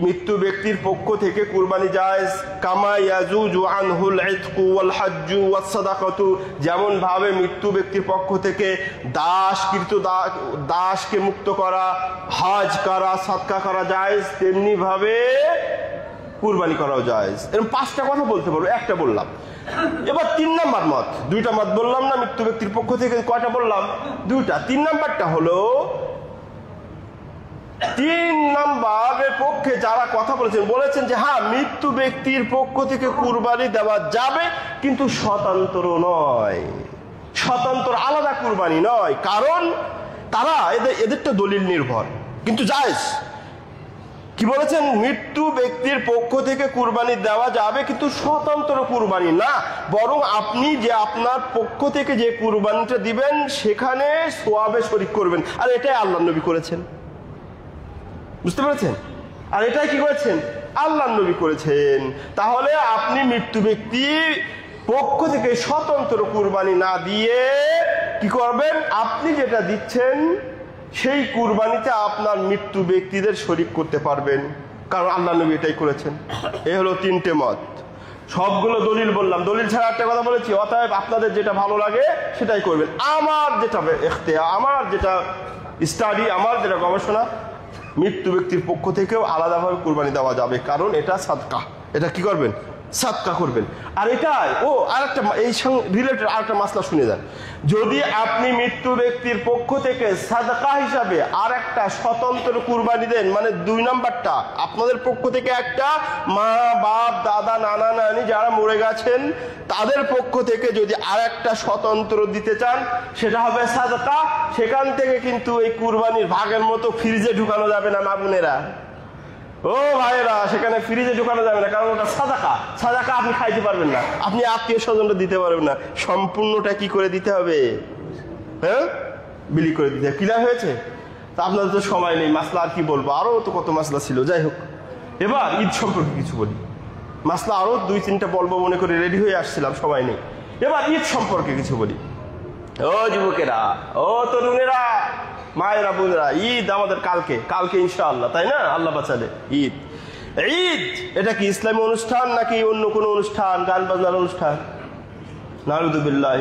মৃত্যু ব্যক্তির পক্ষ থেকে কুরবানি জায়েজ, কামা ইয়াজুজু আনহুল ইতকু ওয়াল হাজ্জু ওয়াস সাদাকাতু, যেমন ভাবে মৃত্যু ব্যক্তির পক্ষ থেকে দাসকে মুক্ত করা, হজ করা, সাদকা করা জায়েজ, তেমনি ভাবে কুরবানি করাও জায়েজ। এরকম 5টা কথা বলতে পারবো, একটা বললাম। এবার 3 নম্বর মত, 2টা মত বললাম না মৃত্যু ব্যক্তির পক্ষ থেকে, কয়টা বললাম? 2টা। 3 নম্বরটা হলো 3 নম্বরের পক্ষে যারা কথা বলেছেন যে হ্যাঁ মৃত্যু ব্যক্তির পক্ষ থেকে কুরবানি দেওয়া যাবে, কিন্তু স্বতন্ত্র নয়, স্বতন্ত্র আলাদা কুরবানি নয়। কারণ তারা এদেরটা দলিল নির্ভর, কিন্তু জায়েজ। কি বলেছেন? মৃত্যু ব্যক্তির পক্ষ থেকে কুরবানি দেওয়া যাবে, কিন্তু স্বতন্ত্র কুরবানি না, বরং আপনি যে আপনার পক্ষ থেকে যে কুরবানিটা দিবেন সেখানে সওয়াবে শরীক করবেন। আর এটাই আল্লাহ নবী করেছেন, বুঝতে পেরেছেন? আর এটাই কি করেছেন? আল্লাহ নবী করেছেন। তাহলে আপনি মৃত্যু ব্যক্তির পক্ষ থেকে স্বতন্ত্র কুরবানি না দিয়ে কি করবেন? আপনি যেটা দিচ্ছেন সেই কুরবানিতে আপনার মৃত্যু ব্যক্তিদের শরীক করতে পারবেন, কারণ আল্লাহ নবী এটাই করেছেন। এই হলো 3টে মত। সবগুলো দলিল বললাম, দলিল ছাড়া একটা কথা বলেছি। অতএব আপনাদের যেটা ভালো লাগে সেটাই করবেন। আমার যেটা ইখতিয়ার, আমার যেটা স্টাডি, আমার যেটা গবেষণা, মৃত্যু ব্যক্তির পক্ষ থেকেও আলাদাভাবে কুরবানি দেওয়া যাবে, কারণ এটা সাদকা। এটা কি করবেন? সাদকা করবেন। আর এটাই আরেকটা এই সঙ্গে রিলেটেড আরেকটা মাসলা শুনে যান। যদি আপনি মৃত্যু ব্যক্তির পক্ষ থেকে সাদকা হিসাবে আর একটা স্বতন্ত্র কুরবানি দেন, মানে 2 নম্বরটা আপনাদের পক্ষ থেকে একটা, মা বাপ দাদা নানা নানি যারা মরে গেছেন তাদের পক্ষ থেকে যদি আর একটা স্বতন্ত্র দিতে চান, সেটা হবে সাদকা। সেখান থেকে কিন্তু এই কুরবানির ভাগের মতো ফ্রিজে ঢুকানো যাবে না, মা বোনেরা ও ভাইরা, সেখানে ফ্রিজে ঢুকানো যাবে না, কারণ ওটা সাদাকা। সাদাকা আপনি খাইতে পারবেন না, আপনি আত্মীয় স্বজনটা দিতে পারবেন না, সম্পূর্ণটা কি করে দিতে হবে? হ্যাঁ, বিলি করে দিতে হবে। ক্লিয়ার হয়েছে? তা আপনাদের তো সময় নেই, মাসলা আর কি বলবো, আরো তো কত মাসলা ছিল। যাই হোক, এবার ঈদ সম্পর্কে কিছু বলি। মাসলা আরো 2-3টা বলবো মনে করে রেডি হয়ে আসছিলাম, সময় নেই। এবার ঈদ সম্পর্কে কিছু বলি। ও যুবকেরা, ও তরুণেরা, মায়েরা, বোনেরা, ঈদ আমাদের কালকে ইনশাআল্লাহ, তাই না? আল্লাহ বাঁচালে ঈদ। ঈদ এটা কি ইসলামী অনুষ্ঠান নাকি অন্য কোনো অনুষ্ঠান, গান বাজনার অনুষ্ঠান? নাউযুবিল্লাহ।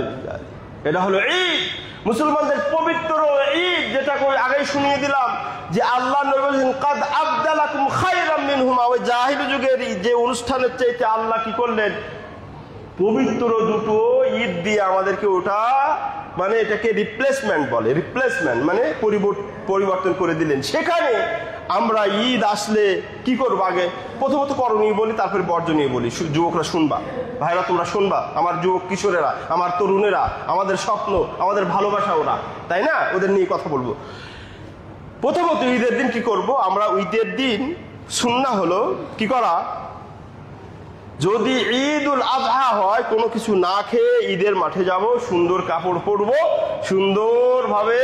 এটা হলো ঈদ, মুসলমানদের পবিত্র ঈদ, যেটা আগেই শুনিয়ে দিলাম যে আল্লাহ নবী বলেছেন কাদ আবদালাকুম খায়রাম মিনহুমা। ওই জাহিলি যুগের যে অনুষ্ঠানের চাইতে আল্লাহ কি করলেন? পবিত্র দুটো ঈদ দিয়ে আমাদেরকে ওটা, মানে এটাকে রিপ্লেসমেন্ট বলে, রিপ্লেসমেন্ট মানে পরিবর্তন করে দিলেন। সেখানে আমরা ঈদ আসলে কি করবো? আগে প্রথমত করণীয় বলি, তারপরে বর্জনীয় বলি। যুবকরা শুনবা, ভাইরা তোমরা শুনবা, আমার যুবক কিশোরেরা, আমার তরুণেরা, আমাদের স্বপ্ন, আমাদের ভালোবাসা ওরা, তাই না? ওদের নিয়ে কথা বলবো। প্রথমত ঈদের দিন কি করব আমরা? ঈদের দিন সুন্নাহ হলো কি করা? যদি ঈদুল আজহা হয়, কোনো কিছু না খেয়ে ঈদের মাঠে যাব, সুন্দর কাপড় পরবো, সুন্দরভাবে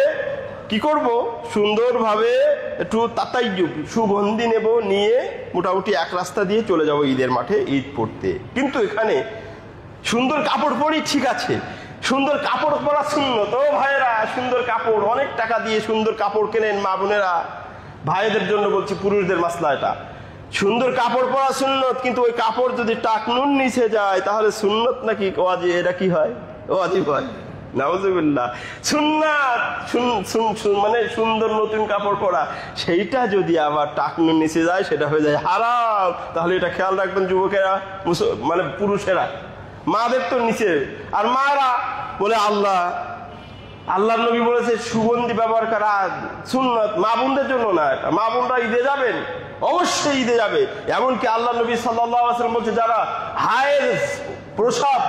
কি করব? সুন্দরভাবে একটু তাতাইয়ুব সুগন্ধি নেব, নিয়ে মোটামুটি এক রাস্তা দিয়ে চলে যাব ঈদের মাঠে ঈদ পড়তে। কিন্তু এখানে সুন্দর কাপড় পরি, ঠিক আছে, সুন্দর কাপড় পরা সুন্নত। ও ভাইয়েরা, সুন্দর কাপড়, অনেক টাকা দিয়ে সুন্দর কাপড় কেনেন মা বোনেরা। ভাইদের জন্য বলছি, পুরুষদের মাসলা এটা। সুন্দর কাপড় পরা সুন্নত, কিন্তু ওই কাপড় যদি টাকনুন নিচে যায় তাহলে সুন্নত নাকি ওয়াজিব? এটা কি হয়? ওয়াজিব হয়। নাউযুবিল্লাহ। সুন্নাত মানে সুন্দর নতুন কাপড় পরা, সেইটা যদি আবার টাকনুন নিচে যায় সেটা হয়ে যায় হারাম। তাহলে এটা খেয়াল রাখবেন যুবকেরা, মানে পুরুষেরা। মাদের তো নিচে, আর মারা বলে আল্লাহ নবী বলেছে সুগন্ধি ব্যবহার করা সুন্নত, মা বোনদের জন্য না। এটা মা বোনরা ঈদে যাবেন, অবশ্যই ঈদে যাবে। এমনকি আল্লাহ নবী সাল্লাল্লাহু আলাইহি ওয়াসাল্লাম বলছে যারা হায়েজ, প্রসাব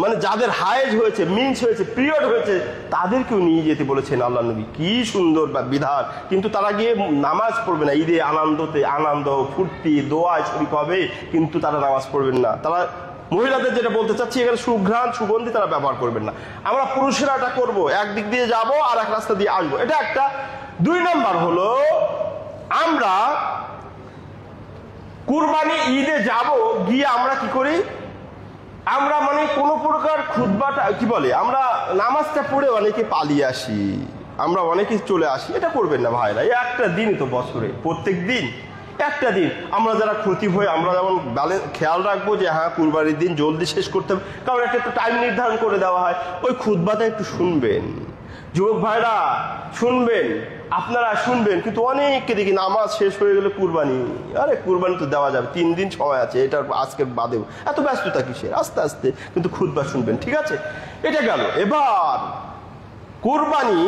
মানে যাদের হায়েজ হয়েছে, মিন্স হয়েছে, পিরিয়ড হয়েছে, তাদেরকেও নিয়ে যেতে বলেছেন আল্লাহ নবী। কি সুন্দর বিধান! কিন্তু তারা গিয়ে নামাজ পড়বে না। ঈদে আনন্দ ফুর্তি দোয়ায় শরীক হবে, কিন্তু তারা নামাজ পড়বেন না। তারা মহিলাদের যেটা বলতে চাচ্ছি, এখানে সুঘ্রাণ সুগন্ধি তারা ব্যবহার করবেন না। আমরা পুরুষেরা এটা করবো, একদিক দিয়ে যাব আর এক রাস্তা দিয়ে আসবো, এটা একটা। 2 নম্বর হলো আমরা কুরবানি ঈদে যাব, গিয়ে আমরা কি করি? আমরা মানে কোনো প্রকার খুতবাটা কি বলে, আমরা নামাজটা পড়ে অনেকে পালিয়ে আসি, আমরা অনেকে চলে আসি। এটা করবেন না ভাইরা। এই একটা দিন তো বছরে, প্রত্যেক দিন একটা দিন আমরা যারা খতিব হয়ে আমরা যেমন খেয়াল রাখবো যে হ্যাঁ কুরবানির দিন জলদি শেষ করতে হবে, কারণ একটা টাইম নির্ধারণ করে দেওয়া হয়। ওই খুতবাটা একটু শুনবেন, যুবক ভাইরা শুনবেন, আপনারা শুনবেন, কিন্তু অনেককে দেখি নামাজ শেষ হয়ে গেলে কুরবানি। আরে কুরবানি তো দেওয়া যাবে, 3 দিন সময় আছে, এটার আজকে বাদেও এত ব্যস্ততা কিসের, আস্তে আস্তে কিন্তু খুতবা শুনবেন, ঠিক আছে? এটা গেল। এবার কুরবানি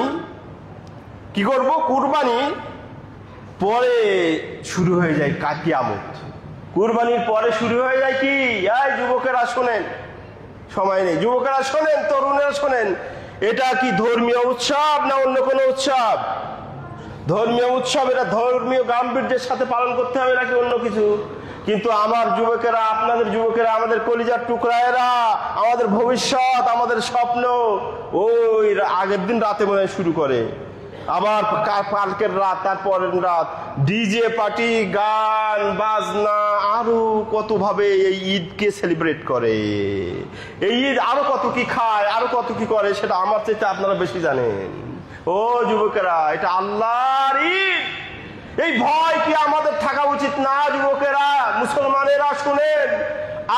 কি করব? কুরবানি পরে শুরু হয়ে যায় কিয়ামত। কুরবানির পরে শুরু হয়ে যায় কি? এই যুবকেরা শোনেন, সময় নেই, যুবকেরা শোনেন, তরুণেরা শোনেন, এটা কি ধর্মীয় উৎসব না অন্য কোনো উৎসব? ধর্মীয় উৎসব, এটা ধর্মীয় গাম্ভীর্যের সাথে পালন করতে হবে নাকি অন্য কিছু? কিন্তু আমার যুবকেরা, আপনাদের যুবকেরা, আমাদের কলিজার টুকরায়েরা, আমাদের ভবিষ্যৎ, আমাদের স্বপ্ন ওই আগের দিন রাতে মনে শুরু করে, আবার কালকের রাত, তারপরের রাত ডিজে পার্টি, গান বাজনা, আরো কত ভাবে এই ঈদকে সেলিব্রেট করে। এই ঈদ আরো কত কি খায়, আরো কত কি করে, সেটা আমার চাইতে আপনারা বেশি জানেন। ও যুবকেরা, এটা আল্লাহর ঈদ, এই ভয় কি আমাদের থাকা উচিত না? যুবকেরা, মুসলমানেরা শুনেন,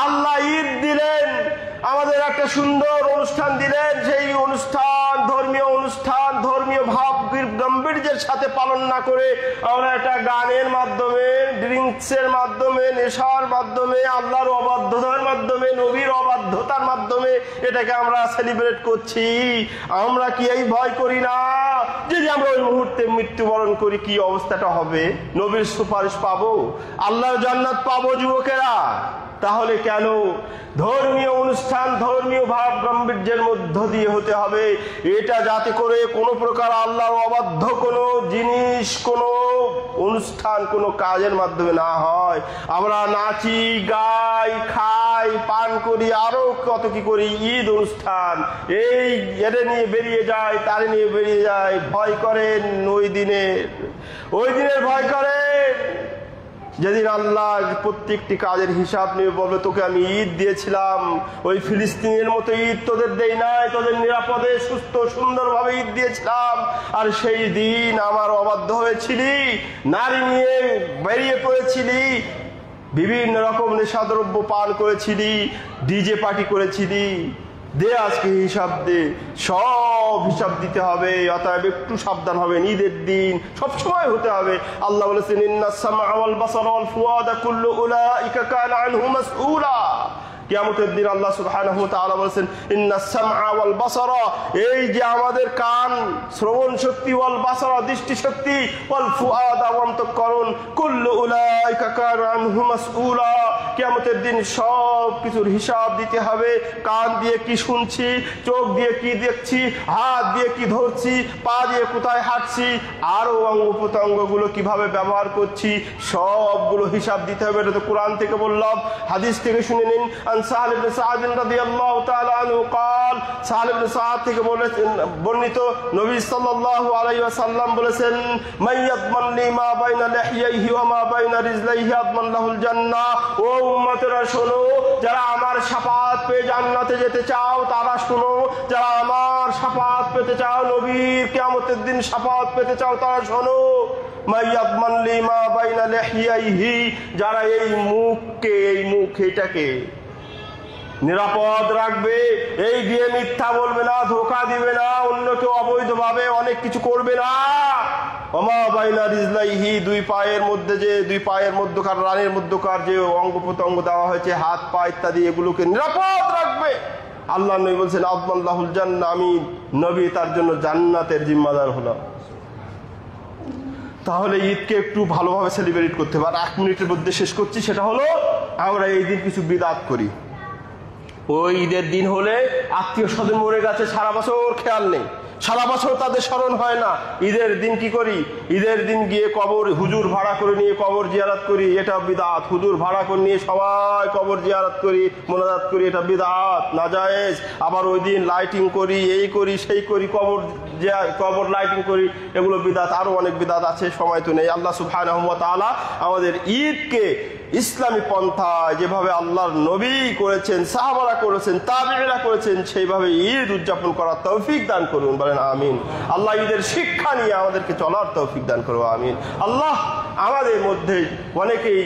আল্লাহ ঈদ দিলেন, আমাদের একটা সুন্দর অনুষ্ঠান দিলেন, সেই অনুষ্ঠান ধর্মীয় অনুষ্ঠান, ধর্মীয় ভাব গাম্ভীর্যের সাথে পালন না করে আমরা একটা গানের মাধ্যমে, ড্রিঙ্কসের মাধ্যমে, নেশার মাধ্যমে, আল্লাহর অবাধ্যতার মাধ্যমে, নবীর অবাধ্যতার মাধ্যমে এটাকে আমরা সেলিব্রেট করছি। আমরা কি এই ভয় করি না যদি আমরা ওই মুহূর্তে মৃত্যুবরণ করি কি অবস্থাটা হবে? নবীর সুপারিশ পাবো, আল্লাহর জান্নাত পাবো যুবকেরা। তাহলে কেন ধর্মীয় অনুষ্ঠান ধর্মীয় ভাব গাম্ভীর্যের মধ্য দিয়ে হতে হবে? এটা যাতে করে কোনো প্রকার আল্লাহর অবাধ্য কোনো জিনিস, কোনো অনুষ্ঠান, কোনো কাজের মাধ্যমে না হয়। আমরা নাচি, গাই, খাই, পান করি, আরো কত কি করি, ঈদ অনুষ্ঠান, এই এটা নিয়ে বেরিয়ে যায়, তারে নিয়ে বেরিয়ে যায়। ভয় করেন ওই দিনের ভয় করেন যেদিন আল্লাহ প্রত্যেকটি কাজের হিসাব নিয়ে বলবে, তোকে আমি ঈদ দিয়েছিলাম, ওই ফিলিস্তিনের মতো ঈদ তোদের দেই নাই, তোদের নিরাপদে সুস্থ সুন্দরভাবে ঈদ দিয়েছিলাম। আর সেই দিন আমার অবাধ্য হয়েছিলি, নারী নিয়ে বেরিয়ে পড়েছিলি, বিভিন্ন রকম নেশাদ্রব্য পান করেছিলি, ডিজে পার্টি করেছিলি, দে আজকে হিসাব দে, সব হিসাব দিতে হবে। অতএব একটু সাবধান হবেন, ঈদের দিন সবসময় হতে হবে। আল্লাহ বলেছেন, ইন্নাস সামআ ওয়াল বাসারা ওয়াল ফুআদা কুল্লু উলাইকা কানা আনহু মাসউলা। কিয়ামতের দিন আল্লাহ সুবহানাহু ওয়া তাআলা বলেছেন, ইন্নাস সামআ ওয়াল বাসারা, এই যে আমাদের কান, শ্রবণ শক্তি, ওয়াল বাসারা, দৃষ্টি শক্তি, ওয়াল ফুআদা, অন্তঃকরণ, কুল্লু উলাইকা কানা আনহু মাসউলা। কিয়ামতের দিন সব কিছুর হিসাব দিতে হবে। কান দিয়ে কি শুনছি, চোখ দিয়ে কি দেখছি, হাত দিয়ে কি ধরছি, পা দিয়ে কোথায় হাঁটছি, আরো অঙ্গ প্রত্যঙ্গগুলো কিভাবে ব্যবহার করছি, সবগুলো হিসাব দিতে হবে। এটা তো কোরআন থেকে বললাম, হাদিস থেকে শুনে নিন। সাহাল ইবনে সাআদ রাদিয়াল্লাহু তাআলা আনহু قال, সাহাল ইবনে সাআদ থেকে বর্ণিত, নবী সাল্লাল্লাহু আলাইহি ওয়াসাল্লাম বলেছেন, মান ইয়াদমান লি মা বাইনা লিহইহি ওয়া মা বাইনা রিজলাইহি আদমান লাহুল জান্নাহ। ও উম্মতেরা শোনো, যারা আমার শাফাত পেয়ে জান্নাতে যেতে চাও তারা শোনো, যারা আমার শাফাত পেতে চাও, নবীর কিয়ামতের দিন শাফাত পেতে চাও তারা শোনো। মাইয়াদমান লি মা বাইনা লিহইহি, যারা এই মুখটাকে নিরাপদ রাখবে, এই দিয়ে মিথ্যা বলবে না, ধোঁকা দিবে না, অন্যকে অবৈধভাবে অনেক কিছু করবে না। ওমা বাইনা রিজলাইহি, দুই পায়ের মধ্যকার, রানের মধ্যকার যে অঙ্গ প্রত্যঙ্গ দেওয়া হয়েছে, হাত পা ইত্যাদি, এগুলোকে নিরাপদ রাখবে। আল্লাহ নবী বলছেন, আদমান লাহুল জান্নাহ, আমি নবী তার জন্য জান্নাতের জিম্মাদার হলাম। তাহলে ঈদকে একটু ভালোভাবে সেলিব্রেট করতে হবে। আর 1 মিনিটের মধ্যে শেষ করছি, সেটা হলো আমরা এই দিন কিছু বিদআত করি। ওই ঈদের দিন হলে আত্মীয় স্বজন মরে গেছে, সারা বছর খেয়াল নেই, সারা বছর তাদের স্মরণ হয় না। ঈদের দিন কি করি? ঈদের দিন গিয়ে কবর, হুজুর ভাড়া করে নিয়ে কবর জিয়ারত করি, এটা বিদআত। হুজুর ভাড়া করে নিয়ে সবাই কবর জিয়ারত করি, মোনাজাত করি, এটা বিদআত, নাজায়েজ। আবার ওই দিন লাইটিং করি, এই করি, সেই করি, কবর লাইটিং করি, এগুলো বিদআত। আরো অনেক বিদআত আছে, সময় তো নেই। আল্লাহ সুবহানাহু ওয়া তাআলা আমাদের ঈদকে ইসলামী পন্থায় যেভাবে আল্লাহর নবী করেছেন, সাহাবারা করেছেন, তাবেঈরা করেছেন, সেইভাবে ঈদ উদযাপন করার তৌফিক দান করুন, বলেন আমিন। আল্লাহ ঈদের শিক্ষা নিয়ে আমাদেরকে চলার তৌফিক দান করুন, আমিন। আল্লাহ আমাদের মধ্যে অনেকেই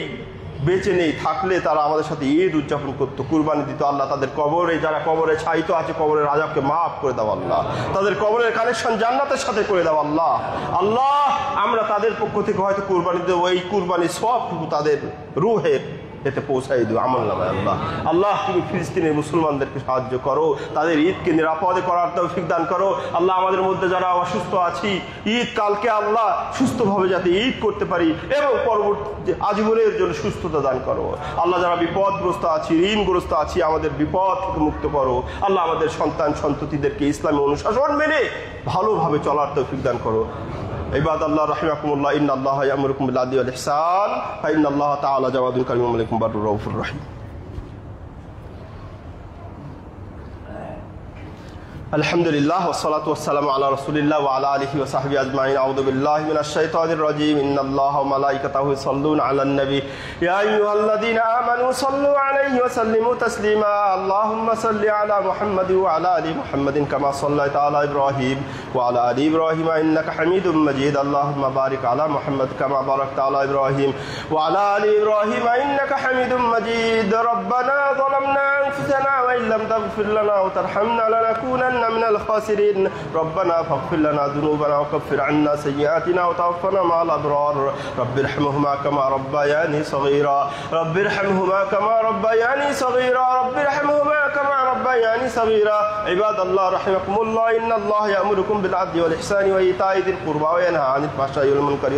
বেঁচে নেই, থাকলে তারা আমাদের সাথে ঈদ উদযাপন করতো, কুরবানি দিত। আল্লাহ তাদের কবরে, যারা কবরে ছাইত আছে, কবরের আযাবকে মাফ করে দাও আল্লাহ, তাদের কবরের কানেকশন জান্নাতের সাথে করে দাও আল্লাহ। আল্লাহ আমরা তাদের পক্ষ থেকে হয়তো কুরবানি দেবো, এই কুরবানির সবটুকু তাদের রূহের এতে পৌঁছাই দিও আমল নামায় আল্লাহ। আল্লাহ তুমি ফিলিস্তিনের মুসলমানদেরকে সাহায্য করো, তাদের ঈদকে নিরাপদে করার তৌফিক দান করো আল্লাহ। আমাদের মধ্যে যারা অসুস্থ আছি, ঈদ কালকে আল্লাহ সুস্থভাবে যাতে ঈদ করতে পারি এবং পরবর্তী আজীবনের জন্য সুস্থতা দান করো আল্লাহ। যারা বিপদগ্রস্ত আছি, ঋণগ্রস্ত আছি, আমাদের বিপদ থেকে মুক্ত করো আল্লাহ। আমাদের সন্তান সন্ততিদেরকে ইসলামী অনুশাসন মেনে ভালোভাবে চলার তৌফিক দান করো। ইবাদাল্লাহ রাহিমাকুমুল্লাহ, ইন্নাল্লাহা ইয়া'মুরুকুম বিল আদলি ওয়াল ইহসান ওয়া ইন্নাল্লাহা তাআলা জাওয়াদুন কারীমুন মালিকুম বাররুর রাউফুর রহিম। আলহামদুলিল্লাহ ওয়াসসালাতু ওয়াসসালামু আলা রাসূলিল্লাহ ওয়া আলা আলিহি ওয়া সাহবিহি আজমাইন। আউযু বিল্লাহি মিনাশ শাইতানির রাজীম। ইন্নাল্লাহা ওয়া মালাইকাতাহু ইউসাল্লুনা আলান নবী ইয়া আইয়ুহাল্লাযীনা আমানু সাল্লু আলাইহি ওয়া সাল্লিমু তাসলিমা। আল্লাহুম্মা সাল্লি আলা মুহাম্মাদিন ওয়া আলা আলি মুহাম্মাদিন কামা সাল্লাইতা আলা ইব্রাহিম ওয়া আলা আলি ইব্রাহিম ইন্নাকা হামিদুম মাজিদ। আল্লাহুম্মা বারিক আলা মুহাম্মাদ কামা বারাকতা আলা ইব্রাহিম ওয়া আলা আলি ইব্রাহিম ইন্নাকা হামিদুম মাজিদ। রব্বানা যালামনা আনফুসানা ওয়া ইল্লাম তাগফির লানা ওয়া তারহামনা লানাকুনান্না من الخاسرين ربنا فاغفر لنا ذنوبنا وكفر عنا سيئاتنا وتوفنا مع الأبرار رب ارحمهما كما ربياني صغيرا رب ارحمهما كما ربياني صغيرا رب ارحمهما كما ربياني صغيرا عباد الله رحمكم الله إن الله يأمركم بالعدل والإحسان وإيتاء ذي القربى وينهى عن الفحشاء والمنكر